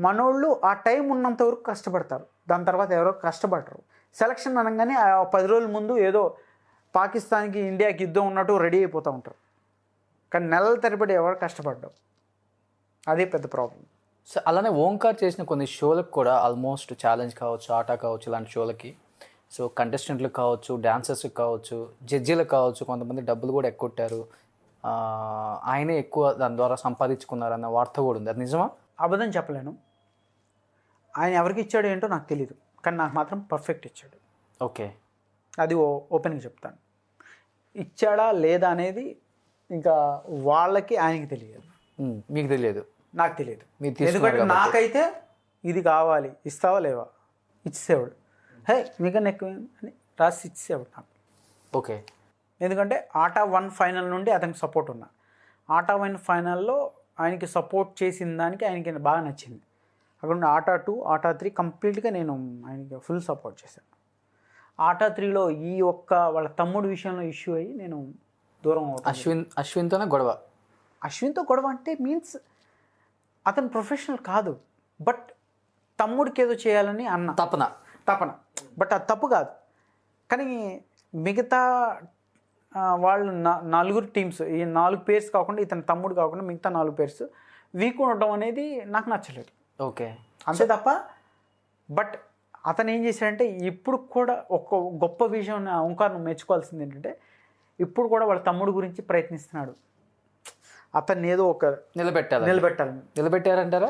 మనోళ్ళు ఆ టైం ఉన్నంత వరకు కష్టపడతారు, దాని తర్వాత ఎవరో కష్టపడరు. సెలక్షన్ అనగానే ఆ 10 రోజుల ముందు ఏదో పాకిస్తాన్కి ఇండియాకి యుద్ధం ఉన్నట్టు రెడీ అయిపోతూ ఉంటారు, కానీ నెలల తరబడి ఎవరు కష్టపడ్డారు. అదే పెద్ద ప్రాబ్లం. సో అలానే ఓంకార్ చేసిన కొన్ని షోలకు కూడా ఆల్మోస్ట్ ఛాలెంజ్ కావచ్చు, ఆట కావచ్చు, ఇలాంటి షోలకి సో కంటెస్టెంట్లకు కావచ్చు, డాన్సర్స్కి కావచ్చు, జడ్జీలకు కావచ్చు, కొంతమంది డబ్బులు కూడా ఎక్కువ ఆయనే ఎక్కువ దాని ద్వారా సంపాదించుకున్నారన్న వార్త కూడా ఉంది. అది నిజమా? అబద్ధం చెప్పలేను, ఆయన ఎవరికి ఇచ్చాడు ఏంటో నాకు తెలియదు, కానీ నాకు మాత్రం పర్ఫెక్ట్ ఇచ్చాడు. ఓకే, అది ఓపెన్గా చెప్తాను. ఇచ్చాడా లేదా అనేది ఇంకా వాళ్ళకి ఆయనకి తెలియదు, మీకు తెలియదు, నాకు తెలియదు. మీరు ఎందుకంటే నాకైతే ఇది కావాలి, ఇస్తావా లేవా, ఇచ్చేవాడు. హే మీకన్నా ఎక్కువ అని రాసి ఇచ్చేవాడు నాకు. ఓకే, ఎందుకంటే ఆటా 1 ఫైనల్ నుండి అతనికి సపోర్ట్ ఉన్నా, ఆటా 1 ఫైనల్లో ఆయనకి సపోర్ట్ చేసిన దానికి ఆయనకి బాగా నచ్చింది. అక్కడ నుండి ఆటా 2, ఆటా 3 కంప్లీట్గా నేను ఆయనకి ఫుల్ సపోర్ట్ చేశాను. ఆటా 3లో ఈ ఒక్క వాళ్ళ తమ్ముడు విషయంలో ఇష్యూ అయ్యి నేను దూరం అవుతాను. అశ్విన్తోనే గొడవ. అశ్విన్తో గొడవ అంటే మీన్స్ అతను ప్రొఫెషనల్ కాదు, బట్ తమ్ముడికి ఏదో చేయాలని తపన, బట్ అది తప్పు కాదు. కానీ మిగతా వాళ్ళు 4 టీమ్స్, ఈ 4 పేర్స్ కాకుండా ఇతని తమ్ముడు కాకుండా మిగతా 4 పేర్స్ వీక్ ఉండడం అనేది నాకు నచ్చలేదు. ఓకే, అంతే తప్ప. బట్ అతను ఏం చేశాడంటే ఇప్పుడు కూడా ఒక గొప్ప విషయం ఓంకార్ను మెచ్చుకోవాల్సింది ఏంటంటే ఇప్పుడు కూడా వాళ్ళ తమ్ముడు గురించి ప్రయత్నిస్తున్నాడు. అతన్ని ఏదో ఒక నిలబెట్టారంటారా?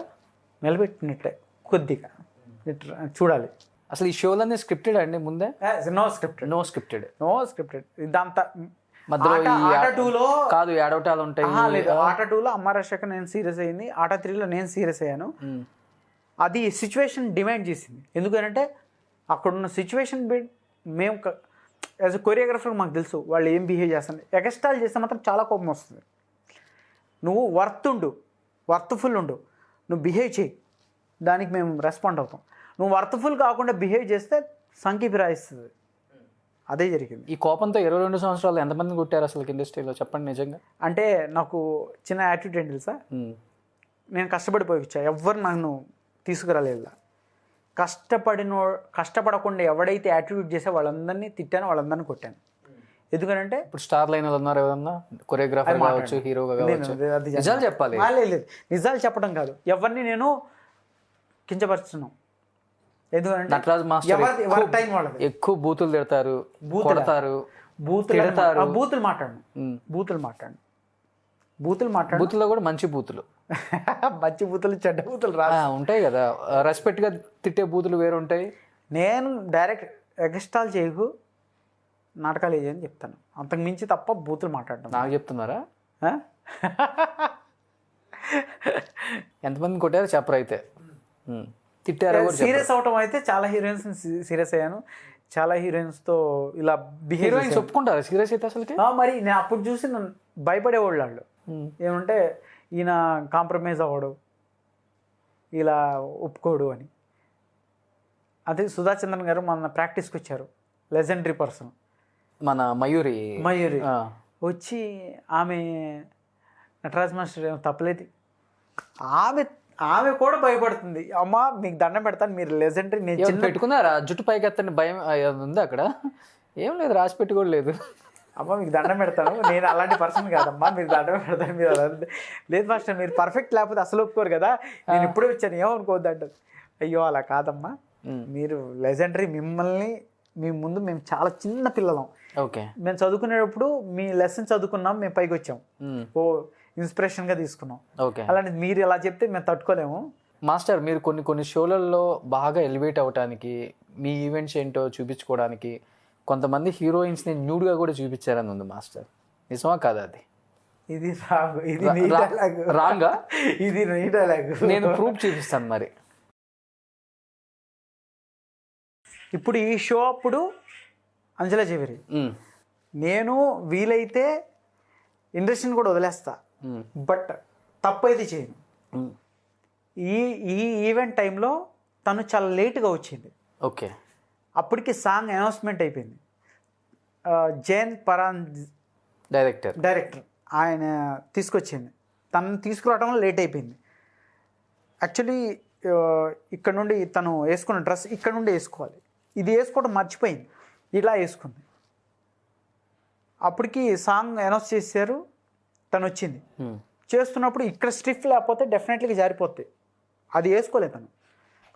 నిలబెట్టినట్టే కొద్దిగా చూడాలి. అసలు ఈ షోలన్నీ స్క్రిప్టెడ్ అండి ముందే? నో స్క్రిప్టెడ్ ఇదంతా ఆటా 2లో కాదు, ఏడవటాలు ఉంటాయి. లేదు, ఆటా 2లో అమ్మారాశేఖర్ నేను సీరియస్ అయ్యింది, ఆటా 3లో నేను సీరియస్ అయ్యాను. అది సిచ్యువేషన్ డిమాండ్ చేసింది. ఎందుకంటే అక్కడున్న సిచ్యువేషన్ మేము యాజ్ అ కొరియోగ్రాఫర్ మాకు తెలుసు వాళ్ళు ఏం బిహేవ్ చేస్తారు. ఎక్స్ట్రాల్ చేస్తే మాత్రం చాలా కోపం వస్తుంది. నువ్వు వర్త్ఫుల్ ఉండు, నువ్వు బిహేవ్ చేయి, దానికి మేము రెస్పాండ్ అవుతాం. నువ్వు వర్త్ఫుల్ కాకుండా బిహేవ్ చేస్తే సంఖ్య ఫిరాయిస్తుంది. అదే జరిగింది. ఈ కోపంతో 22 సంవత్సరాలు ఎంతమంది కొట్టారు అసలు ఇండస్ట్రీలో, చెప్పండి నిజంగా? అంటే నాకు చిన్న యాటిట్యూడ్ ఏంటి తెలుసా, నేను కష్టపడిపోయి వచ్చా, ఎవ్వరు నన్ను తీసుకురాలేదు. కష్టపడకుండా ఎవడైతే యాటిట్యూడ్ చేసే వాళ్ళందరినీ తిట్టాను, వాళ్ళందరినీ కొట్టాను. ఎందుకంటే ఇప్పుడు స్టార్ లైన్ ఉన్నారు ఎవరన్నా, కొరియోగ్రాఫర్ కావచ్చు, హీరోగా కావచ్చు, నిజాలు చెప్పాలి. లేదు, నిజాలు చెప్పడం కాదు, ఎవరిని నేను కించపరుస్తున్నాను. ఎందుకంటే నటరాజ్ మాస్టర్ ఎక్కువ బూతులు తిడతారు, కొడతారు, బూతులు మాట్లాడు బూతుల్లో కూడా మంచి బూతులు చెడ్డ బూతులు ఉంటాయి కదా, రెస్పెక్ట్ గా తిట్టే బూతులు వేరు ఉంటాయి. నేను డైరెక్ట్ ఎగస్టాల్ చేయకు, నాటకాలు వేయని చెప్తాను, అంతకు మించి తప్ప బూతులు మాట్లాడటం. నాకు చెప్తున్నారా? ఎంతమంది కొట్టారు చెప్పరు అయితే, తిట్టారు. సీరియస్ అవటం అయితే చాలా హీరోయిన్స్ సీరియస్ అయ్యాను, చాలా హీరోయిన్స్తో ఇలా హీరోయిన్స్ ఒప్పుకుంటారు సీరియస్ అయితే అసలు. మరి నేను అప్పుడు చూసి భయపడేవాళ్ళు వాళ్ళు, ఏమంటే ఈయన కాంప్రమైజ్ అవ్వడు, ఇలా ఒప్పుకోడు అని. అదే సుధా చంద్రన్ గారు మన ప్రాక్టీస్కి వచ్చారు, లెజెండరీ పర్సన్, మన మయూరి వచ్చి ఆమె నటరాజ్ మాస్టర్ ఏమో తప్పలేదు, ఆమె కూడా భయపడుతుంది. అమ్మ మీకు దండం పెడతాను, మీరు లెజెండరీ. నేను పెట్టుకున్నారా జుట్టు పైకి ఎత్తని భయం ఉంది అక్కడ? ఏం లేదు, రాసి పెట్టి కూడా లేదు. అమ్మ మీకు దండం పెడతాను, నేను అలాంటి పర్సన్ కాదమ్మా, మీరు దండం పెడతాను, మీరు అలా లేదు మాస్టర్, మీరు పర్ఫెక్ట్ లేకపోతే అసలు ఒప్పుకోరు కదా, నేను ఇప్పుడే వచ్చాను ఏమనుకోవద్దు అంటారు. అయ్యో అలా కాదమ్మా, మీరు లెజెండరీ, మిమ్మల్ని మీ ముందు మేము చాలా చిన్న పిల్లలం. ఓకే, మేము చదువుకునేటప్పుడు మీ లెసన్ చదువుకున్నాం, మేము పైకి వచ్చాం, ఓ ఇన్స్పిరేషన్గా తీసుకున్నాం. ఓకే, అలాంటి మీరు ఇలా చెప్తే మేము తట్టుకోలేము. మాస్టర్ మీరు కొన్ని షోలలో బాగా ఎలివేట్ అవ్వడానికి, మీ ఈవెంట్స్ ఏంటో చూపించుకోవడానికి కొంతమంది హీరోయిన్స్ని న్యూడ్గా కూడా చూపించారని ఉంది మాస్టర్, నిజమా కాదా? అది ఇది రాంగా? ఇది నీ డైలాగ్, నేను ప్రూఫ్ చూపిస్తాను. మరి ఇప్పుడు ఈ షో అప్పుడు అంజలా జవేరి, నేను వీలైతే ఇండస్ట్రీని కూడా వదిలేస్తా, బట్ తప్పు అయితే చేయను. ఈ ఈవెంట్ టైంలో తను చాలా లేట్గా వచ్చింది. ఓకే, అప్పటికి సాంగ్ అనౌన్స్మెంట్ అయిపోయింది. జైన్ డైరెక్టర్ ఆయన తీసుకొచ్చింది. తను తీసుకురావడంలో లేట్ అయిపోయింది. యాక్చువల్లీ ఇక్కడ నుండి తను వేసుకున్న డ్రెస్ ఇక్కడ నుండి వేసుకోవాలి, ఇది వేసుకోవడం మర్చిపోయింది, ఇలా వేసుకుంది. అప్పటికి సాంగ్ అనౌన్స్ చేశారు, తను వచ్చింది. చేస్తున్నప్పుడు ఇక్కడ స్టిఫ్ లేకపోతే డెఫినెట్లీగా జారిపోద్ది. అది వేసుకోలేదు తను,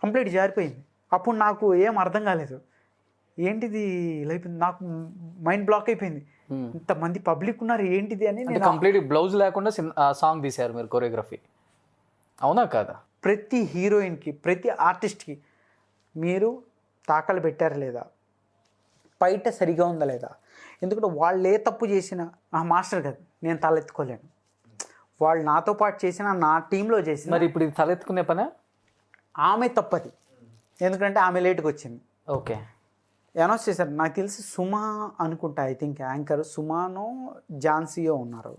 కంప్లీట్ జారిపోయింది. అప్పుడు నాకు ఏం అర్థం కాలేదు, ఏంటిది ఇలా అయిపోయింది, నాకు మైండ్ బ్లాక్ అయిపోయింది. ఇంతమంది పబ్లిక్ ఉన్నారు ఏంటిది అని నేను కంప్లీట్ బ్లౌజ్ లేకుండా సాంగ్ తీశారు మీరు కొరియోగ్రఫీ, అవునా కాదా? ప్రతి హీరోయిన్కి, ప్రతి ఆర్టిస్ట్కి మీరు తాకలు పెట్టారా లేదా, బయట సరిగా ఉందా లేదా, ఎందుకంటే వాళ్ళు ఏ తప్పు చేసినా మాస్టర్ కదా, నేను తలెత్తుకోలేను. వాళ్ళు నాతో పాటు చేసిన, నా టీంలో చేసిన, మరి ఇప్పుడు ఇది తలెత్తుకునే పనా? ఆమె తప్పది, ఎందుకంటే ఆమె లేట్గా వచ్చింది. ఓకే, అనౌన్స్ చేశారు, నాకు తెలిసి సుమా అనుకుంటా, ఐ థింక్ యాంకర్ సుమానో ఝాన్సీయో ఉన్నారు.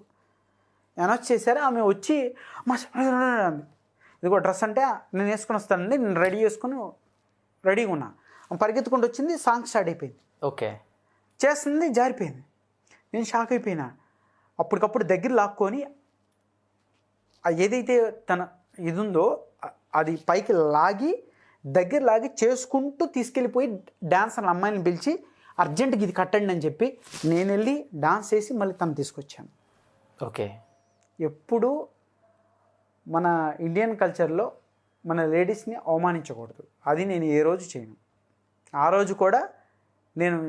అనౌన్స్ చేశారు, ఆమె వచ్చి ఇదిగో డ్రెస్ అంటే నేను వేసుకొని వస్తానండి, నేను రెడీ చేసుకుని రెడీగా ఉన్నా. పరిగెత్తుకుంటూ వచ్చింది, సాంగ్ స్టార్ట్ అయిపోయింది. ఓకే, చేస్తుంది, జారిపోయింది. నేను షాక్ అయిపోయినా. అప్పటికప్పుడు దగ్గర లాక్కొని ఏదైతే తన ఇది ఉందో అది పైకి లాగి దగ్గర లాగి చేసుకుంటూ తీసుకెళ్ళిపోయి డాన్సర్ అమ్మాయిని పిలిచి అర్జెంటుగా ఇది కట్టండి అని చెప్పి నేను వెళ్ళి డాన్స్ చేసి మళ్ళీ తను తీసుకొచ్చాను. ఓకే, ఎప్పుడు మన ఇండియన్ కల్చర్లో మన లేడీస్ని అవమానించకూడదు, అది నేను ఏ రోజు చేయను. ఆ రోజు కూడా నేను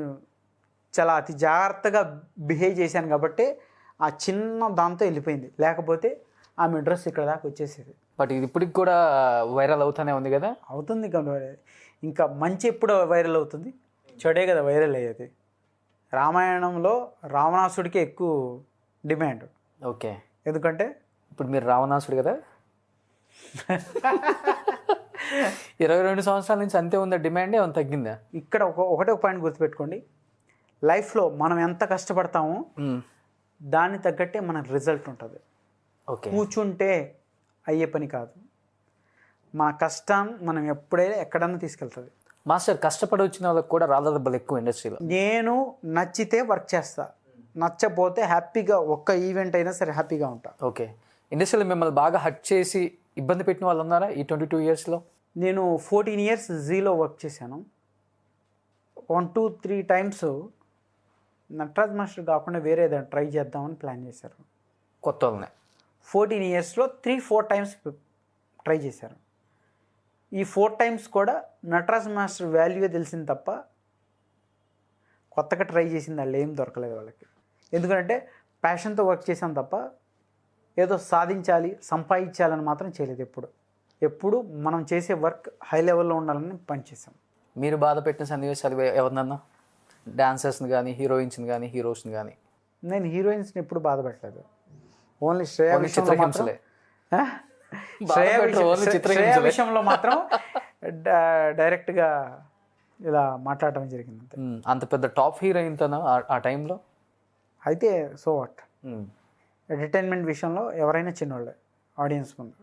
చాలా అతి జాగ్రత్తగా బిహేవ్ చేశాను కాబట్టి ఆ చిన్న దాంతో వెళ్ళిపోయింది, లేకపోతే ఆమె డ్రెస్ ఇక్కడ దాకా వచ్చేసేది. బట్ ఇది ఇప్పటికి కూడా వైరల్ అవుతానే ఉంది కదా? అవుతుంది కదా. ఇంకా మంచి ఎప్పుడు వైరల్ అవుతుంది, చెడే కదా వైరల్ అయ్యేది. రామాయణంలో రావణాసుడికి ఎక్కువ డిమాండ్. ఓకే, ఎందుకంటే ఇప్పుడు మీరు రావణాసుడు కదా, 22 సంవత్సరాల నుంచి అంతే ఉందా డిమాండ్, ఏమైనా తగ్గిందా? ఇక్కడ ఒకటే పాయింట్ గుర్తుపెట్టుకోండి, లైఫ్లో మనం ఎంత కష్టపడతామో దాన్ని తగ్గట్టే మన రిజల్ట్ ఉంటుంది. ఓకే, కూర్చుంటే అయ్యే పని కాదు, మన కష్టం మనం ఎప్పుడైనా ఎక్కడన్నా తీసుకెళ్తుంది. మాస్టర్ కష్టపడి వచ్చిన వాళ్ళకి కూడా రాళ్ళ దెబ్బలు ఎక్కువ ఇండస్ట్రీలో. నేను నచ్చితే వర్క్ చేస్తా, నచ్చపోతే హ్యాపీగా ఒక్క ఈవెంట్ అయినా సరే హ్యాపీగా ఉంటా. ఓకే, ఇండస్ట్రీలో మిమ్మల్ని బాగా హట్ చేసి ఇబ్బంది పెట్టిన వాళ్ళు ఉన్నారా ఈ 22 ఇయర్స్లో? నేను 14 ఇయర్స్ జీలో వర్క్ చేశాను. 1, 2, 3 టైమ్స్ నటరాజ్ మాస్టర్ కాకుండా వేరే ఏదైనా ట్రై చేద్దామని ప్లాన్ చేశారు. కొత్త వాళ్ళనే 14 ఇయర్స్లో 3-4 టైమ్స్ ట్రై చేశారు. ఈ 4 టైమ్స్ కూడా నటరాజ్ మాస్టర్ వాల్యూవే తెలిసింది తప్ప కొత్తగా ట్రై చేసింది వాళ్ళు ఏం దొరకలేదు వాళ్ళకి. ఎందుకంటే ప్యాషన్తో వర్క్ చేసాం తప్ప ఏదో సాధించాలి, సంపాదించాలని మాత్రం చేయలేదు. ఎప్పుడు మనం చేసే వర్క్ హై లెవెల్లో ఉండాలని పనిచేసాం. మీరు బాధ పెట్టిన సన్నివేశాలు ఎవరినన్నా, డాన్సర్స్ని కానీ, హీరోయిన్స్ని కానీ, హీరోస్ని కానీ? నేను హీరోయిన్స్ని ఎప్పుడు బాధపెట్టలేదు, ఓన్లీ శ్రేయా విషయంలో మాత్రం డైరెక్ట్గా ఇలా మాట్లాడటం జరిగింది అంతే. అంత పెద్ద టాప్ హీరోయిన్ తను ఆ టైంలో అయితే సో వాట్, ఎంటర్టైన్మెంట్ విషయంలో ఎవరైనా చిన్నవాళ్ళే ఆడియన్స్ ముందు,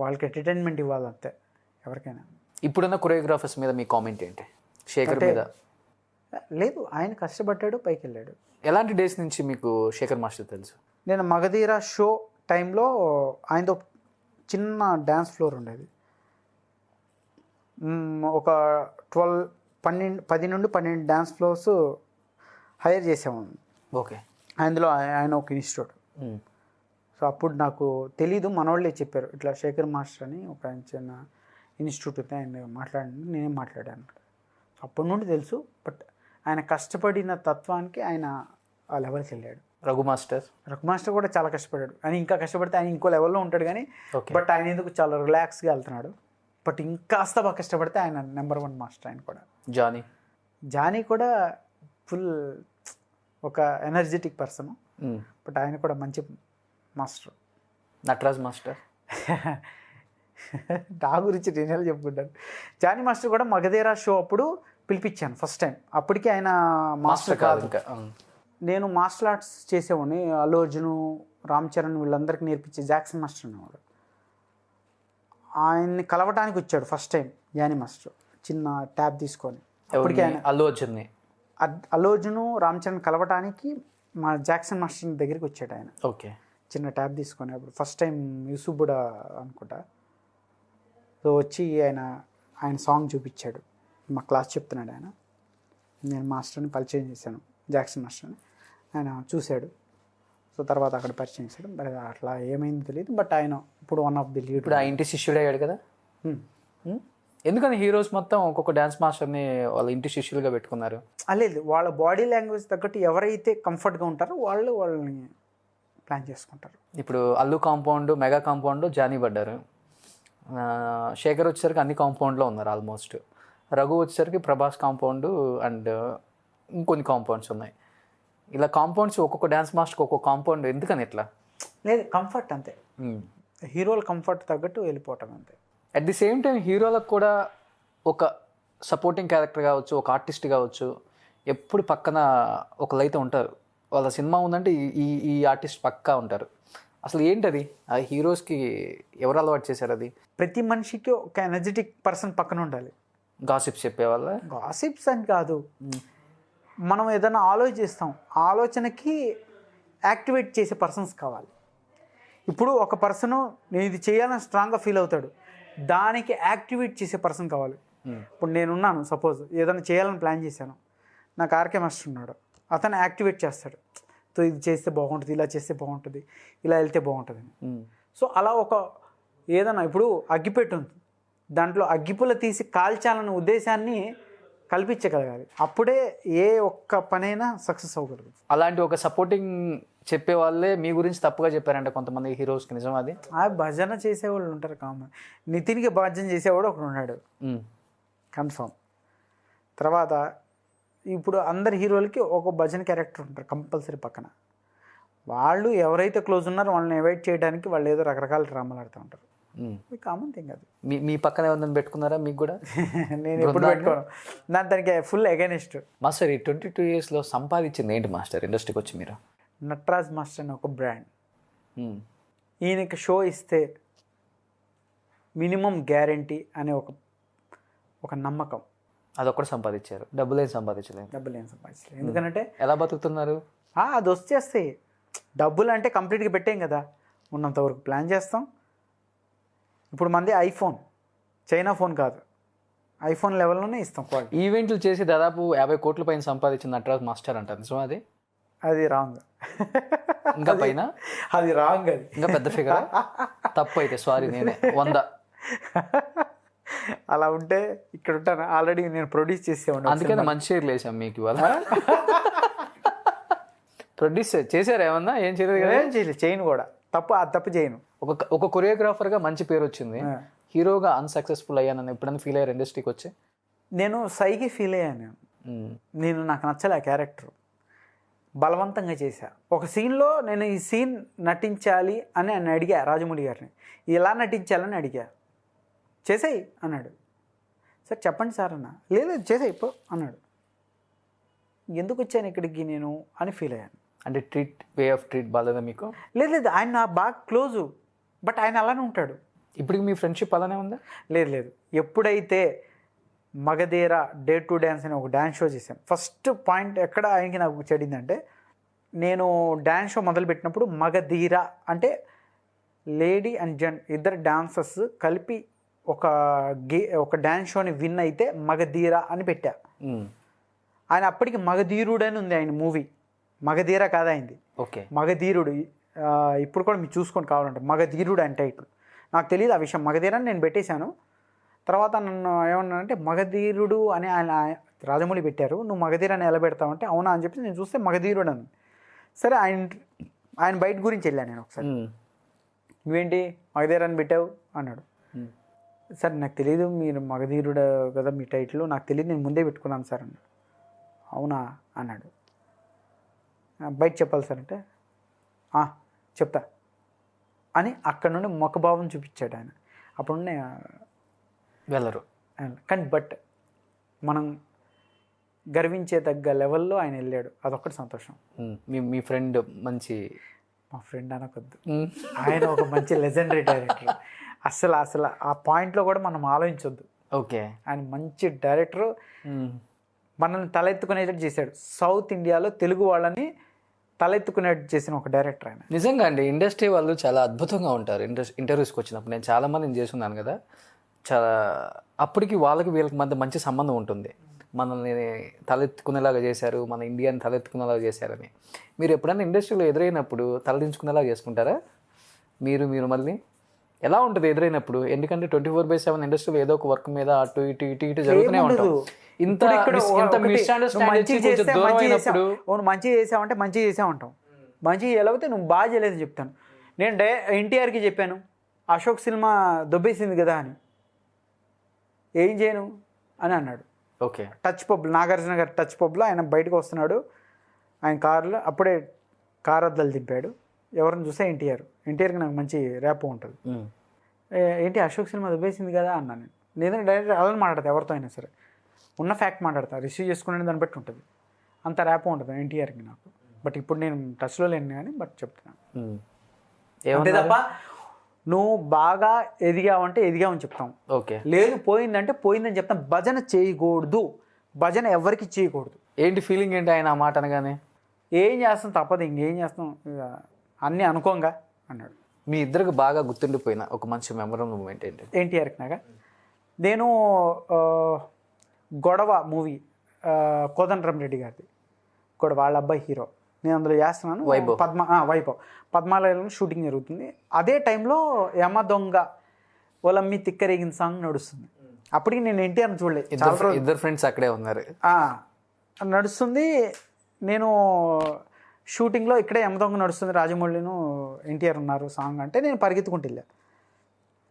వాళ్ళకి ఎంటర్టైన్మెంట్ ఇవ్వాలి అంతే ఎవరికైనా. ఇప్పుడున్న కొరియోగ్రాఫర్స్ మీద మీ కామెంట్ ఏంటి? శేఖర్ మీద లేదు, ఆయన కష్టపడ్డాడు, పైకి వెళ్ళాడు. ఎలాంటి డేస్ నుంచి మీకు శేఖర్ మాస్టర్ తెలుసు? నేను మగధీర షో టైంలో ఆయనతో చిన్న డ్యాన్స్ ఫ్లోర్ ఉండేది. ఒక 10 నుండి 12 డ్యాన్స్ ఫ్లోర్స్ హైర్ చేసాము. ఓకే, అందులో ఆయన ఒక ఇన్స్టిట్యూట్. సో అప్పుడు నాకు తెలీదు, మనోళ్ళే చెప్పారు ఇట్లా శేఖర్ మాస్టర్ అని ఒక చిన్న ఇన్స్టిట్యూట్ ఉంది, ఆయన మాట్లాడండి, నేనేం మాట్లాడాను. అప్పటి నుండి తెలుసు. బట్ ఆయన కష్టపడిన తత్వానికి ఆయన ఆ లెవెల్కి వెళ్ళాడు. రఘు మాస్టర్ కూడా చాలా కష్టపడ్డాడు. ఆయన ఇంకా కష్టపడితే ఆయన ఇంకో లెవెల్లో ఉంటాడు కానీ, బట్ ఆయన ఎందుకు చాలా రిలాక్స్గా వెళ్తున్నాడు. బట్ ఇంకాస్త బాగా కష్టపడితే ఆయన నెంబర్ 1 మాస్టర్. ఆయన కూడా జానీ కూడా ఫుల్ ఒక ఎనర్జెటిక్ పర్సన్. బట్ ఆయన కూడా మంచి మాస్టర్. నటరాజ్ మాస్టర్ నా గురించి నేను చెప్పుకుంటాను. జానీ మాస్టర్ కూడా మగధీర షో అప్పుడు పిలిపించాను ఫస్ట్ టైం. అప్పటికి ఆయన మాస్టర్ కాదు, నేను మార్షల్ ఆర్ట్స్ చేసేవాడిని. అల్లు అర్జున్, రామ్ చరణ్ వీళ్ళందరికీ నేర్పించే జాక్సన్ మాస్టర్ అనేవాడు. ఆయన్ని కలవటానికి వచ్చాడు ఫస్ట్ టైం జానీ మాస్టర్, చిన్న ట్యాబ్ తీసుకొని. అప్పటికి ఆయన అల్లు అర్జున్, రామ్ చరణ్ కలవటానికి మా జాక్సన్ మాస్టర్ దగ్గరికి వచ్చాడు ఆయన. ఓకే. చిన్న ట్యాబ్ తీసుకొని అప్పుడు ఫస్ట్ టైం యూసుఫ్ కూడా అనుకుంటా. సో వచ్చి ఆయన సాంగ్ చూపించాడు. మా క్లాస్ చెప్తున్నాడు ఆయన. నేను మాస్టర్ని పరిచయం చేశాను, జాక్సన్ మాస్టర్ని. ఆయన చూశాడు. సో తర్వాత అక్కడ పరిచయం చేశాడు. మరి అట్లా ఏమైందో తెలియదు, బట్ ఆయన ఇప్పుడు వన్ ఆఫ్ ది లీడ్. ఇప్పుడు ఆ ఇంటి శిష్యుడు అయ్యాడు కదా. ఎందుకని హీరోస్ మొత్తం ఒక్కొక్క డ్యాన్స్ మాస్టర్ని వాళ్ళ ఇంటి శిష్యులుగా పెట్టుకున్నారు? లేదు, వాళ్ళ బాడీ లాంగ్వేజ్ తగ్గట్టు ఎవరైతే కంఫర్ట్గా ఉంటారో వాళ్ళని ప్లాన్ చేసుకుంటారు. ఇప్పుడు Allu compound, mega compound Jani పడ్డారు. శేఖర్ వచ్చేసరికి అన్ని కాంపౌండ్లో ఉన్నారు ఆల్మోస్ట్. రఘు వచ్చేసరికి ప్రభాస్ కాంపౌండ్ అండ్ ఇంకొన్ని కాంపౌండ్స్ ఉన్నాయి. ఇలా కాంపౌండ్స్ ఒక్కొక్క డ్యాన్స్ మాస్టర్కి ఒక్కొక్క కాంపౌండ్ ఎందుకని ఇట్లా? లేదు, కంఫర్ట్ అంతే. హీరోల కంఫర్ట్ తగ్గట్టు వెళ్ళిపోవటం అంతే. అట్ ది సేమ్ టైం హీరోలకు కూడా ఒక సపోర్టింగ్ క్యారెక్టర్ కావచ్చు, ఒక ఆర్టిస్ట్ కావచ్చు, ఎప్పుడు పక్కన ఒకళ్ళైతే ఉంటారు. వాళ్ళ సినిమా ఉందంటే ఈ ఆర్టిస్ట్ పక్కా ఉంటారు. అసలు ఏంటది ఆ హీరోస్కి ఎవరు అలవాటు చేశారు అది? ప్రతి మనిషికి ఒక ఎనర్జెటిక్ పర్సన్ పక్కన ఉండాలి. గాసిప్స్ చెప్పేవాళ్ళ? గాసిప్స్ అని కాదు, మనం ఏదైనా ఆలోచిస్తాం, ఆలోచనకి యాక్టివేట్ చేసే పర్సన్స్ కావాలి. ఇప్పుడు ఒక పర్సను నేను ఇది చేయాలని స్ట్రాంగ్గా ఫీల్ అవుతాడు, దానికి యాక్టివేట్ చేసే పర్సన్ కావాలి. ఇప్పుడు నేనున్నాను, సపోజ్ ఏదైనా చేయాలని ప్లాన్ చేశాను, నాకు ఆర్కే మాస్టర్ ఉన్నాడు, అతను యాక్టివేట్ చేస్తాడు. సో ఇది చేస్తే బాగుంటుంది, ఇలా చేస్తే బాగుంటుంది, ఇలా వెళ్తే బాగుంటుంది. సో అలా ఏదైనా ఇప్పుడు అగ్గిపెట్టు ఉంది, దాంట్లో అగ్గిపుల్ల తీసి కాల్చాలన్న ఉద్దేశాన్ని కల్పించగలగాలి. అప్పుడే ఏ ఒక్క పనైనా సక్సెస్ అవ్వగలుగుతుంది. అలాంటి ఒక సపోర్టింగ్ చెప్పే వాళ్ళే మీ గురించి తప్పుగా చెప్పారంటే కొంతమంది హీరోస్కి, నిజం అది? భజన చేసేవాళ్ళు ఉంటారు కామన్. నితిన్కి భజన చేసేవాడు ఒకడు ఉన్నాడు కన్ఫర్మ్. తర్వాత ఇప్పుడు అందరి హీరోలకి ఒక భజన క్యారెక్టర్ ఉంటారు కంపల్సరీ పక్కన. వాళ్ళు ఎవరైతే క్లోజ్ ఉన్నారో వాళ్ళని అవాయిడ్ చేయడానికి వాళ్ళు ఏదో రకరకాల డ్రామాలు ఆడుతూ ఉంటారు. కామన్ థింగ్ అది. మీ పక్కన ఏమన్నా పెట్టుకున్నారా మీకు కూడా? నేను ఎప్పుడు పెట్టుకోను, నాకు దానికి ఫుల్ అగైనిస్ట్. మాస్టర్ ఈ 22 yearsలో సంపాదించింది ఏంటి మాస్టర్ ఇండస్ట్రీకి వచ్చి మీరు? నటరాజ్ మాస్టర్ అని ఒక బ్రాండ్. ఈయనకి షో ఇస్తే మినిమం గ్యారంటీ అనే ఒక నమ్మకం. అదొక్కటి సంపాదించారు, డబ్బులు ఏం సంపాదించలేదు. ఎందుకంటే ఎలా బతుకుతున్నారు? అది వచ్చేస్తాయి డబ్బులు అంటే కంప్లీట్గా పెట్టేం కదా, ఉన్నంత వరకు ప్లాన్ చేస్తాం. ఇప్పుడు మంది ఐఫోన్, చైనా ఫోన్ కాదు, ఐఫోన్ లెవెల్లోనే ఇస్తాం క్వాలిటీ. ఈవెంట్లు చేసి దాదాపు 50 కోట్ల పైన సంపాదించిన నటరాజ్ మాస్టర్ అంటారు, నిజం అది? అది రాంగ్. ఇంకా పైన అది రాంగ్, అది ఇంకా పెద్ద ఫిగర్. తప్పు అయితే సారీ, నేనే 100. అలా ఉంటే ఇక్కడ ఉంటాను. ఆల్రెడీ నేను ప్రొడ్యూస్ చేసేవాడిని, అందుకని మంచి షేర్లు వేసాం మీకు ఇవాళ. ప్రొడ్యూస్ చేశారు ఏమన్నా? ఏం చేయలేదు కదా? ఏం చేయలేదు, చేయను కూడా. తప్పు చేయను. ఒక కొరియోగ్రాఫర్గా మంచి పేరు వచ్చింది, హీరోగా అన్సక్సెస్ఫుల్ అయ్యానని ఎప్పుడైనా ఫీల్ అయ్యారు ఇండస్ట్రీకి వచ్చి? నేను సైకి ఫీల్ అయ్యాను. నాకు నచ్చలే ఆ క్యారెక్టర్, బలవంతంగా చేశా. ఒక సీన్లో నేను ఈ సీన్ నటించాలి అని ఆయన అడిగా, రాజమౌళి గారిని ఇలా నటించాలని అడిగా. చేసేయి అన్నాడు. సార్ చెప్పండి సార్ అన్న. లేదు చేసేయి పో అన్నాడు. ఎందుకు వచ్చాను ఇక్కడికి నేను అని ఫీల్ అయ్యాను. అంటే వే ఆఫ్ ట్రీట్ బాగాలేదా మీకు? లేదు, ఆయన నా బాగా క్లోజు, బట్ ఆయన అలానే ఉంటాడు. ఇప్పటికి మీ ఫ్రెండ్షిప్ అలానే ఉందా? లేదు, ఎప్పుడైతే మగధీర డే టు డ్యాన్స్ అని ఒక డ్యాన్స్ షో చేశాను, ఫస్ట్ పాయింట్ ఎక్కడ ఆయనకి నాకు చెడిందంటే, నేను డ్యాన్స్ షో మొదలుపెట్టినప్పుడు మగధీర అంటే లేడీ అండ్ జెంట్ ఇద్దరు డాన్సర్స్ కలిపి ఒక డ్యాన్స్ షోని విన్ అయితే మగధీర అని పెట్టా. ఆయన అప్పటికి మగధీరుడు అని ఉంది ఆయన మూవీ, మగధీర కాదు అయింది. ఓకే, మగధీరుడు. ఇప్పుడు కూడా మీరు చూసుకొని కావాలంటే మగధీరుడు అని టైటిల్. నాకు తెలియదు ఆ విషయం, మగధీర అని నేను పెట్టేశాను. తర్వాత నన్ను ఏమన్నానంటే మగధీరుడు అని ఆయన రాజమౌళి పెట్టారు, నువ్వు మగధీర అని ఎలా పెడతావంటే అవునా అని చెప్పి నేను చూస్తే మగధీరుడు అని. సరే ఆయన బయట గురించి వెళ్ళాను నేను ఒకసారి. నువ్వేంటి మగధీర అని పెట్టావు అన్నాడు. సార్ నాకు తెలియదు, మీరు మగధీరుడు కదా మీ టైటిల్, నాకు తెలియదు, నేను ముందే పెట్టుకున్నాను సార్ అన్నాడు. అవునా అన్నాడు. బయట చెప్పాలి సార్ అంటే చెప్తా అని అక్కడ నుండి ముఖభావం చూపించాడు ఆయన. అప్పుడు వెళ్ళరు కానీ బట్ మనం గర్వించే తగ్గ లెవెల్లో ఆయన వెళ్ళాడు, అదొక్కటి సంతోషం. మీ ఫ్రెండ్ మంచి, మా ఫ్రెండ్ అనకొద్దు, ఆయన ఒక మంచి లెజెండరీ డైరెక్టర్. అసలు ఆ పాయింట్లో కూడా మనం ఆలోచించొద్దు. ఓకే, ఆయన మంచి డైరెక్టరు, మనల్ని తలెత్తుకునేటట్టు చేశాడు. సౌత్ ఇండియాలో తెలుగు వాళ్ళని తలెత్తుకునేట్టు చేసిన ఒక డైరెక్టర్ ఆయన. నిజంగా అండి ఇండస్ట్రీ వాళ్ళు చాలా అద్భుతంగా ఉంటారు. ఇంటర్వ్యూస్కి వచ్చినప్పుడు నేను చాలా మందిని చేస్తున్నాను కదా, చాలా అప్పటికి వాళ్ళకి వీళ్ళకి మధ్య మంచి సంబంధం ఉంటుంది. మనల్ని తలెత్తుకునేలాగా చేశారు, మన ఇండియాని తలెత్తుకునేలాగా చేశారని. మీరు ఎప్పుడైనా ఇండస్ట్రీలో ఎదురైనప్పుడు తలదించుకునేలాగా చేసుకుంటారా మీరు మళ్ళీ ఎలా ఉంటుంది ఎదురైనప్పుడు? ఎందుకంటే 24/7 ఇండస్ట్రీలో ఏదో ఒక వర్క్ మీద అటు ఇటు ఇటు ఇటు జరుగుతూనే ఉంటాం. ఇంత మంచి చేసావంటే మంచి చేసామంటాం, మంచి చేయలేకపోతే నువ్వు బాగా చేయలేదని చెప్తాను. నేను ఎన్టీఆర్కి చెప్పాను అశోక్ సినిమా దొబ్బేసింది కదా అని, ఏం చేయను అని అన్నాడు. ఓకే, టచ్ పబ్, నాగార్జున గారి టచ్ పబ్లో ఆయన బయటకు వస్తున్నాడు, ఆయన కారులో అప్పుడే కారు అద్దాలు దింపాడు. ఎవరిని చూస్తే ఎన్టీఆర్కి నాకు మంచి ర్యాప్ ఉంటుంది. ఏంటి అశోక్ సినిమా దొబ్బేసింది కదా అన్నాను నేను. డైరెక్ట్ అలా మాట్లాడతా, ఎవరితో అయినా సరే ఉన్న ఫ్యాక్ట్ మాట్లాడతా, రిసీవ్ చేసుకునే దాన్ని బట్టి ఉంటుంది. అంత ర్యాప్ ఉంటుంది ఎన్టీఆర్కి నాకు. బట్ ఇప్పుడు నేను టచ్లో లేను కానీ బట్ చెప్తున్నాను అంతే తప్ప నువ్వు బాగా ఎదిగావంటే ఎదిగావని చెప్తాం. ఓకే, లేదు పోయిందంటే పోయిందని చెప్తాం. భజన చేయకూడదు, భజన ఎవరికి చేయకూడదు. ఏంటి ఫీలింగ్ ఏంటి ఆయన ఆ మాట అనగానే? ఏం చేస్తాం, తప్పదు, ఇంకేం చేస్తాం, అన్నీ అనుకోంగా అన్నాడు. మీ ఇద్దరికి బాగా గుర్తుండిపోయిన ఒక మంచి మెమరబుల్ మూమెంట్ ఏంటి? ఎన్టీఆర్కి నాగా నేను గొడవ మూవీ, కోదండరామ్ రెడ్డి గారిది గొడవ, వాళ్ళ అబ్బాయి హీరో, నేను అందులో చేస్తున్నాను. వైభవ్ పద్మాలయంలో షూటింగ్ జరుగుతుంది. అదే టైంలో యమ దొంగ ఒలమ్మి తిక్కరేగిన సాంగ్ నడుస్తుంది. అప్పటికి నేను ఎన్టీఆర్ని చూడలేదు, ఇద్దరు ఫ్రెండ్స్ అక్కడే ఉన్నారు, నడుస్తుంది. నేను షూటింగ్లో ఇక్కడే యమ దొంగ నడుస్తుంది, రాజమౌళిను ఎన్టీఆర్ ఉన్నారు సాంగ్ అంటే నేను పరిగెత్తుకుంటూ వెళ్ళా.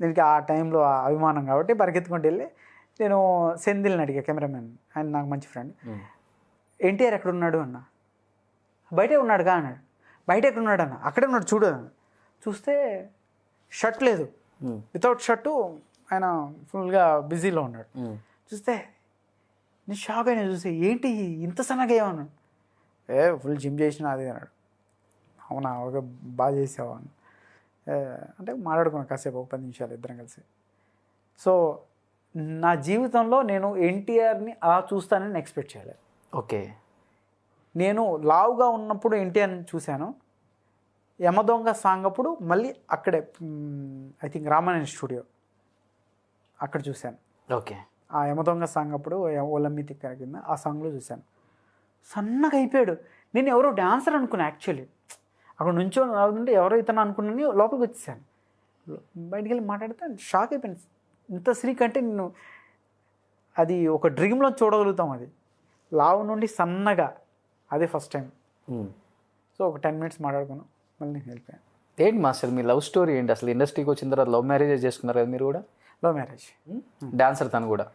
దీనికి ఆ టైంలో అభిమానం కాబట్టి పరిగెత్తుకుంటూ వెళ్ళి నేను సెంధిల్ని అడిగా, కెమెరామెన్, ఆయన నాకు మంచి ఫ్రెండ్. ఎన్టీఆర్ ఎక్కడ ఉన్నాడు అన్న, బయటే ఉన్నాడుగా అన్నాడు. బయట ఎక్కడ ఉన్నాడు అన్న, అక్కడే ఉన్నాడు చూడు అన్న. చూస్తే షర్ట్ లేదు, వితౌట్ షర్టు ఆయన ఫుల్గా బిజీలో ఉన్నాడు. చూస్తే నేను షాక్ అయినా, చూస్తే ఏంటి ఇంత సన్నగా ఏమన్నాడు. ఫుల్ జిమ్ చేసిన అది అన్నాడు. అవునా, ఒక బాగా చేసావా అని అంటే మాట్లాడుకున్నాను కాసేపు, ఒక 10 నిమిషాలు ఇద్దరం కలిసి. సో నా జీవితంలో నేను ఎన్టీఆర్ని అలా చూస్తానని ఎక్స్పెక్ట్ చేయలేదు. ఓకే, నేను లావుగా ఉన్నప్పుడు ఎన్టీఆర్ని చూశాను. యమదొంగ సాంగ్ అప్పుడు మళ్ళీ అక్కడే ఐ థింక్ రామాయణ స్టూడియో అక్కడ చూశాను. ఓకే, ఆ యమదొంగ సాంగ్ అప్పుడు ఓలమ్మి తిక్క కింద ఆ సాంగ్లో చూశాను. సన్నగా అయిపోయాడు. నేను ఎవరో డాన్సర్ అనుకున్నాను యాక్చువల్లీ. అక్కడ నుంచో ఉంటే ఎవరో ఇతను అనుకున్నాను, లోపలికి వచ్చేసాను. బయటికి వెళ్ళి మాట్లాడితే షాక్ అయిపోయాను. ఇంత శ్రీకంటే నేను అది ఒక డ్రీమ్లో చూడగలుగుతాం. అది లావు నుండి సన్నగా, అదే ఫస్ట్ టైం. సో ఒక 10 minutes మాట్లాడుకున్నాం, మళ్ళీ నేను వెళ్ళిపోయాను. ఏంటి మాస్టర్ మీ లవ్ స్టోరీ ఏంటి? అసలు ఇండస్ట్రీకి వచ్చిన తర్వాత లవ్ మ్యారేజ్ చేసుకున్నారు కదా మీరు కూడా? Love marriage. డాన్సర్ తను కూడా?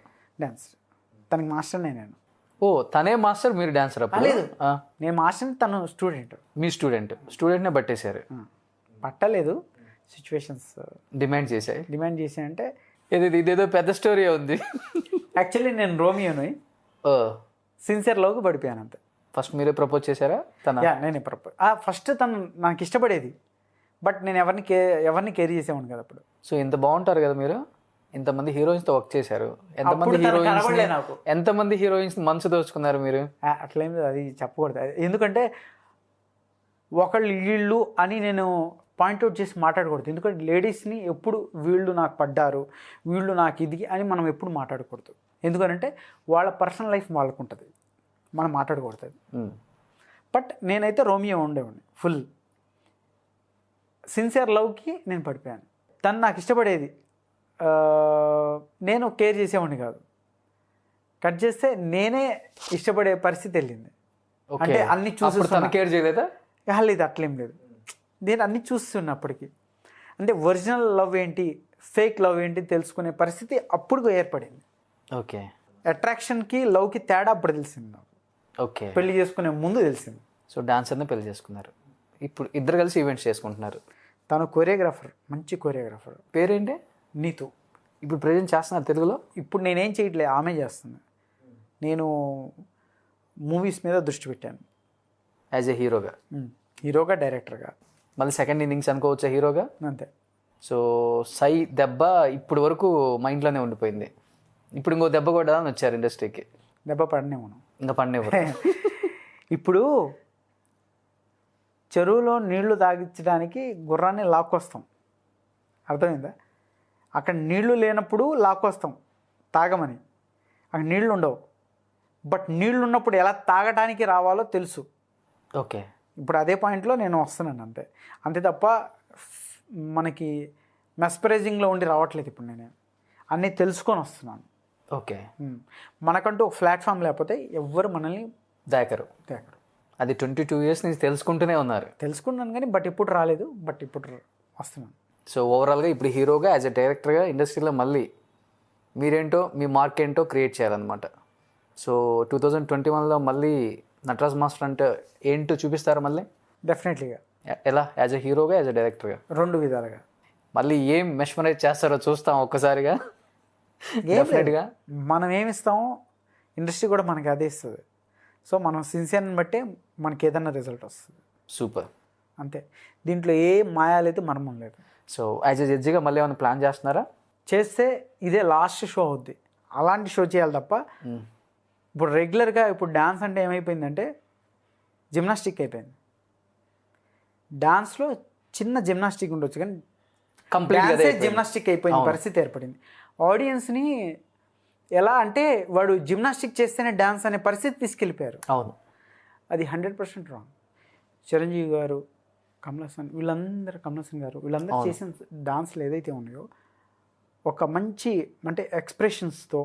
డాన్సర్, తనకి మాస్టర్నే నేను. ఓ, తనే మాస్టర్, మీరు డాన్సర్? లేదు, నేను మాస్టర్, తను స్టూడెంట్. మీ స్టూడెంట్నే పట్టేశారు? పట్టలేదు, సిచ్యువేషన్స్ డిమాండ్ చేసాయంటే ఇదేదో పెద్ద స్టోరీ ఉంది. యాక్చువల్లీ నేను రోమియోని సిన్సియర్ లవ్కి పడిపోయాను అంతే. ఫస్ట్ మీరే ప్రపోజ్ చేశారా? నేనే ప్రపోజ్. ఫస్ట్ తను నాకు ఇష్టపడేది, బట్ నేను ఎవరిని కేర్ చేసేవాడిని కదా అప్పుడు. సో ఇంత బాగుంటారు కదా మీరు, ఇంతమంది హీరోయిన్స్తో వర్క్ చేశారు, ఎంతమంది హీరోయిన్స్ మనసు దోచుకున్నారు మీరు? అట్లేం లేదు, అది చెప్పకూడదు. ఎందుకంటే ఒకళ్ళు వీళ్ళు అని నేను పాయింట్అవుట్ చేసి మాట్లాడకూడదు. ఎందుకంటే లేడీస్ని ఎప్పుడు వీళ్ళు నాకు పడ్డారు, వీళ్ళు నాకు ఇది అని మనం ఎప్పుడు మాట్లాడకూడదు. ఎందుకంటే వాళ్ళ పర్సనల్ లైఫ్ వాళ్ళకు ఉంటుంది, మనం మాట్లాడకూడదు. బట్ నేనైతే రోమియో ఉండేవాడిని ఫుల్. సిన్సియర్ లవ్కి నేను పడిపోయాను. తను నాకు ఇష్టపడేది, నేను కేర్ చేసేవాడిని కాదు. కట్ చేస్తే నేనే ఇష్టపడే పరిస్థితి వెళ్ళింది. అంటే అన్ని చూసి కేర్ చేయలేదా? లేదు, అట్లేం లేదు. నేను అన్ని చూస్తున్నప్పటికీ అంటే ఒరిజినల్ లవ్ ఏంటి, ఫేక్ లవ్ ఏంటి తెలుసుకునే పరిస్థితి అప్పుడు ఏర్పడింది. ఓకే, అట్రాక్షన్కి లవ్కి తేడా అప్పుడు తెలిసింది నాకు. ఓకే, పెళ్లి చేసుకునే ముందు తెలిసింది. సో డాన్సర్ని పెళ్లి చేసుకున్నారు, ఇప్పుడు ఇద్దరు కలిసి ఈవెంట్స్ చేసుకుంటున్నారు. తను కొరియోగ్రాఫర్, మంచి కొరియోగ్రాఫర్. పేరేంటి? నీతు. ఇప్పుడు ప్రజెంట్ చేస్తున్నారు తెలుగులో? ఇప్పుడు నేనేం చేయట్లేదు, ఆమె చేస్తుంది. నేను మూవీస్ మీద దృష్టి పెట్టాను యాజ్ ఏ హీరోగా డైరెక్టర్గా. మళ్ళీ సెకండ్ ఇన్నింగ్స్ అనుకోవచ్చా హీరోగా? అంతే. సో సై దెబ్బ ఇప్పుడు వరకు మైండ్లోనే ఉండిపోయింది. ఇప్పుడు ఇంకో దెబ్బ కొట్టాలని వచ్చారు ఇండస్ట్రీకి. దెబ్బ పడనే మనం ఇంకా పడినే ఇప్పుడు చెరువులో నీళ్లు తాగించడానికి గుర్రాన్ని లాక్కొస్తాం, అర్థమైందా? అక్కడ నీళ్లు లేనప్పుడు లాక్కొస్తాం తాగమని, అక్కడ నీళ్లు ఉండవు. బట్ నీళ్లు ఉన్నప్పుడు ఎలా తాగటానికి రావాలో తెలుసు. ఓకే. ఇప్పుడు అదే పాయింట్లో నేను వస్తున్నాను, అంతే. అంతే తప్ప మనకి మెస్పరైజింగ్లో ఉండి రావట్లేదు. ఇప్పుడు నేను అన్నీ తెలుసుకొని వస్తున్నాను. ఓకే. మనకంటూ ఒక ప్లాట్ఫామ్ లేకపోతే ఎవ్వరు మనల్ని దాకరు. అది 22 years నుంచి తెలుసుకుంటూనే ఉన్నారు. తెలుసుకున్నాను కానీ బట్ ఇప్పుడు రాలేదు, బట్ ఇప్పుడు వస్తున్నాను. సో ఓవరాల్గా ఇప్పుడు హీరోగా యాజ్ ఎ డైరెక్టర్గా ఇండస్ట్రీలో మళ్ళీ మీరేంటో మీ మార్క్ ఏంటో క్రియేట్ చేయాలన్నమాట. సో 2021లో మళ్ళీ నటరాజ్ మాస్టర్ అంటే ఏంటో చూపిస్తారా మళ్ళీ? డెఫినెట్లీగా. ఎలా? యాజ్ ఎ హీరోగా, యాజ్ ఎ డైరెక్టర్గా? 2 విధాలుగా. మళ్ళీ ఏం మెస్మరైజ్ చేస్తారో చూస్తాం ఒక్కసారిగా. డెఫినెట్గా మనం ఏమి ఇస్తామో ఇండస్ట్రీ కూడా మనకి అదే ఇస్తుంది. సో మనం సిన్సియర్ని బట్టే మనకి ఏదైనా రిజల్ట్ వస్తుంది. సూపర్. అంతే, దీంట్లో ఏ మాయా లేదు, మర్మం లేదు. సో యాజ్ ఎ జడ్జిగా మళ్ళీ ఏమైనా ప్లాన్ చేస్తున్నారా? చేస్తే ఇదే లాస్ట్ షో అవుద్ది, అలాంటి షో చేయాలి తప్ప ఇప్పుడు రెగ్యులర్గా ఇప్పుడు డ్యాన్స్ అంటే ఏమైపోయిందంటే జిమ్నాస్టిక్ అయిపోయింది. డాన్స్లో చిన్న జిమ్నాస్టిక్ ఉండొచ్చు కానీ కంప్లీట్గా జిమ్నాస్టిక్ అయిపోయిన పరిస్థితి ఏర్పడింది. ఆడియన్స్ని ఎలా అంటే వాడు జిమ్నాస్టిక్ చేస్తేనే డ్యాన్స్ అనే పరిస్థితి తీసుకెళ్ళిపోయారు. అవును, అది 100% రాంగ్. చిరంజీవి గారు, కమల్ హాసన్ గారు వీళ్ళందరూ చేసిన డాన్స్లు ఏదైతే ఉన్నాయో ఒక మంచి అంటే ఎక్స్ప్రెషన్స్తో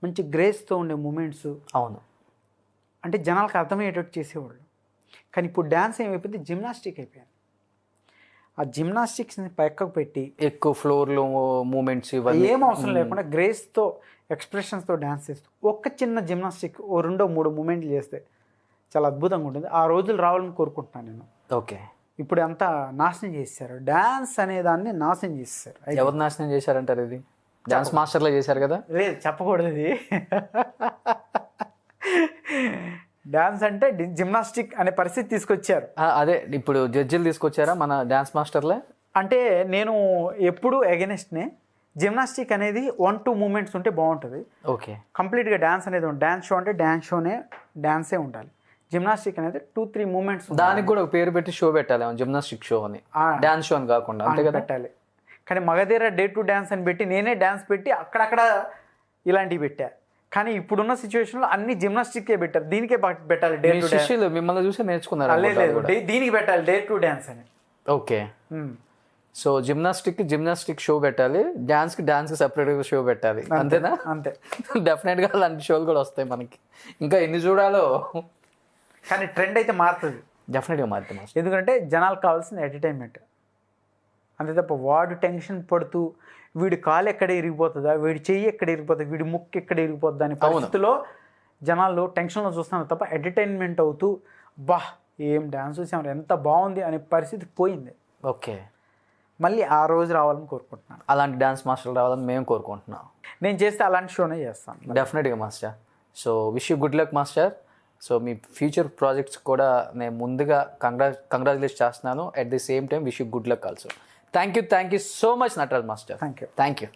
మంచి గ్రేస్తో ఉండే మూమెంట్స్, అవును, అంటే జనాలకు అర్థమయ్యేటట్టు చేసేవాళ్ళు. కానీ ఇప్పుడు డ్యాన్స్ ఏమైపోయింది, జిమ్నాస్టిక్ అయిపోయింది. ఆ జిమ్నాస్టిక్స్ని పక్కకు పెట్టి ఎక్కువ ఫ్లోర్లో మూమెంట్స్ ఏం అవసరం లేకుండా గ్రేస్తో ఎక్స్ప్రెషన్స్తో డ్యాన్స్ చేస్తూ ఒక్క చిన్న జిమ్నాస్టిక్ 2-3 మూమెంట్లు చేస్తే చాలా అద్భుతంగా ఉంటుంది. ఆ రోజులు రావాలని కోరుకుంటున్నాను నేను. ఓకే. ఇప్పుడు అంతా నాశనం చేశారు, డ్యాన్స్ అనే దాన్ని నాశనం చేశారు. ఎవరు నాశనం చేశారంటారు? ఇది డాన్స్ మాస్టర్లో చేశారు కదా. లేదు, చెప్పకూడదు ఇది. డాన్స్ అంటే జిమ్నాస్టిక్ అనే పరిస్థితి తీసుకొచ్చారు. అదే ఇప్పుడు జడ్జిలు తీసుకొచ్చారా మన డాన్స్ మాస్టర్లే? అంటే నేను ఎప్పుడు ఎగెనిస్ట్నే. జిమ్నాస్టిక్ అనేది 1-2 మూమెంట్స్ ఉంటే బాగుంటుంది. ఓకే. కంప్లీట్గా డ్యాన్స్ అనేది డ్యాన్స్ షో అంటే డ్యాన్సే ఉండాలి. జిమ్నాస్టిక్ అనేది 2-3 మూమెంట్స్. దానికి కూడా ఒక పేరు పెట్టి షో పెట్టాలి, జిమ్నాస్టిక్ షో అని, డాన్స్ షో అని కాకుండా. అంతే కదా పెట్టాలి. కానీ మగధీర డే టు డ్యాన్స్ అని పెట్టి నేనే డ్యాన్స్ పెట్టి అక్కడక్కడ ఇలాంటివి పెట్టా. కానీ ఇప్పుడున్న సిచ్యువేషన్లో అన్ని జిమ్నాస్టిక్కే పెట్టారు, దీనికే పెట్టాలి డే టు డ్యాన్స్. మిమ్మల్ని చూసి నేర్చుకున్నారు. లేదు, దీనికి పెట్టాలి డే టు డ్యాన్స్ అని. ఓకే. సో జిమ్నాస్టిక్ షో పెట్టాలి, డాన్స్ సెపరేట్గా షో పెట్టాలి, అంతేనా? అంతే. డెఫినెట్గా అలాంటి షోలు కూడా వస్తాయి మనకి, ఇంకా ఎన్ని చూడాలో. కానీ ట్రెండ్ అయితే మారుతుంది, డెఫినెట్గా మారుతుంది. ఎందుకంటే జనాలకు కావాల్సిన ఎంటర్టైన్మెంట్. అంతే తప్ప వాడు టెన్షన్ పడుతూ వీడి కాలు ఎక్కడ ఇరిగిపోతుందా, వీడి చెయ్యి ఎక్కడ ఇరిగిపోతుంది, వీడి ముక్కు ఎక్కడ ఇరిగిపోతుంది అనే పరిస్థితిలో జనాలు టెన్షన్లో చూస్తున్నారు తప్ప ఎంటర్టైన్మెంట్ అవుతూ ఏం డ్యాన్స్ చూసాం ఎంత బాగుంది అనే పరిస్థితి పోయింది. ఓకే. మళ్ళీ ఆ రోజు రావాలని కోరుకుంటున్నాను. అలాంటి డాన్స్ మాస్టర్లు రావాలని మేము కోరుకుంటున్నాం. నేను చేస్తే అలాంటి షోనే చేస్తాను డెఫినెట్గా master. So wish you good luck master. So me future projects కూడా నేను ముందుగా కంగ్రాచులేట్ చేస్తున్నాను. At the same time wish you good luck also. Thank you so much Nataraj master. Thank you.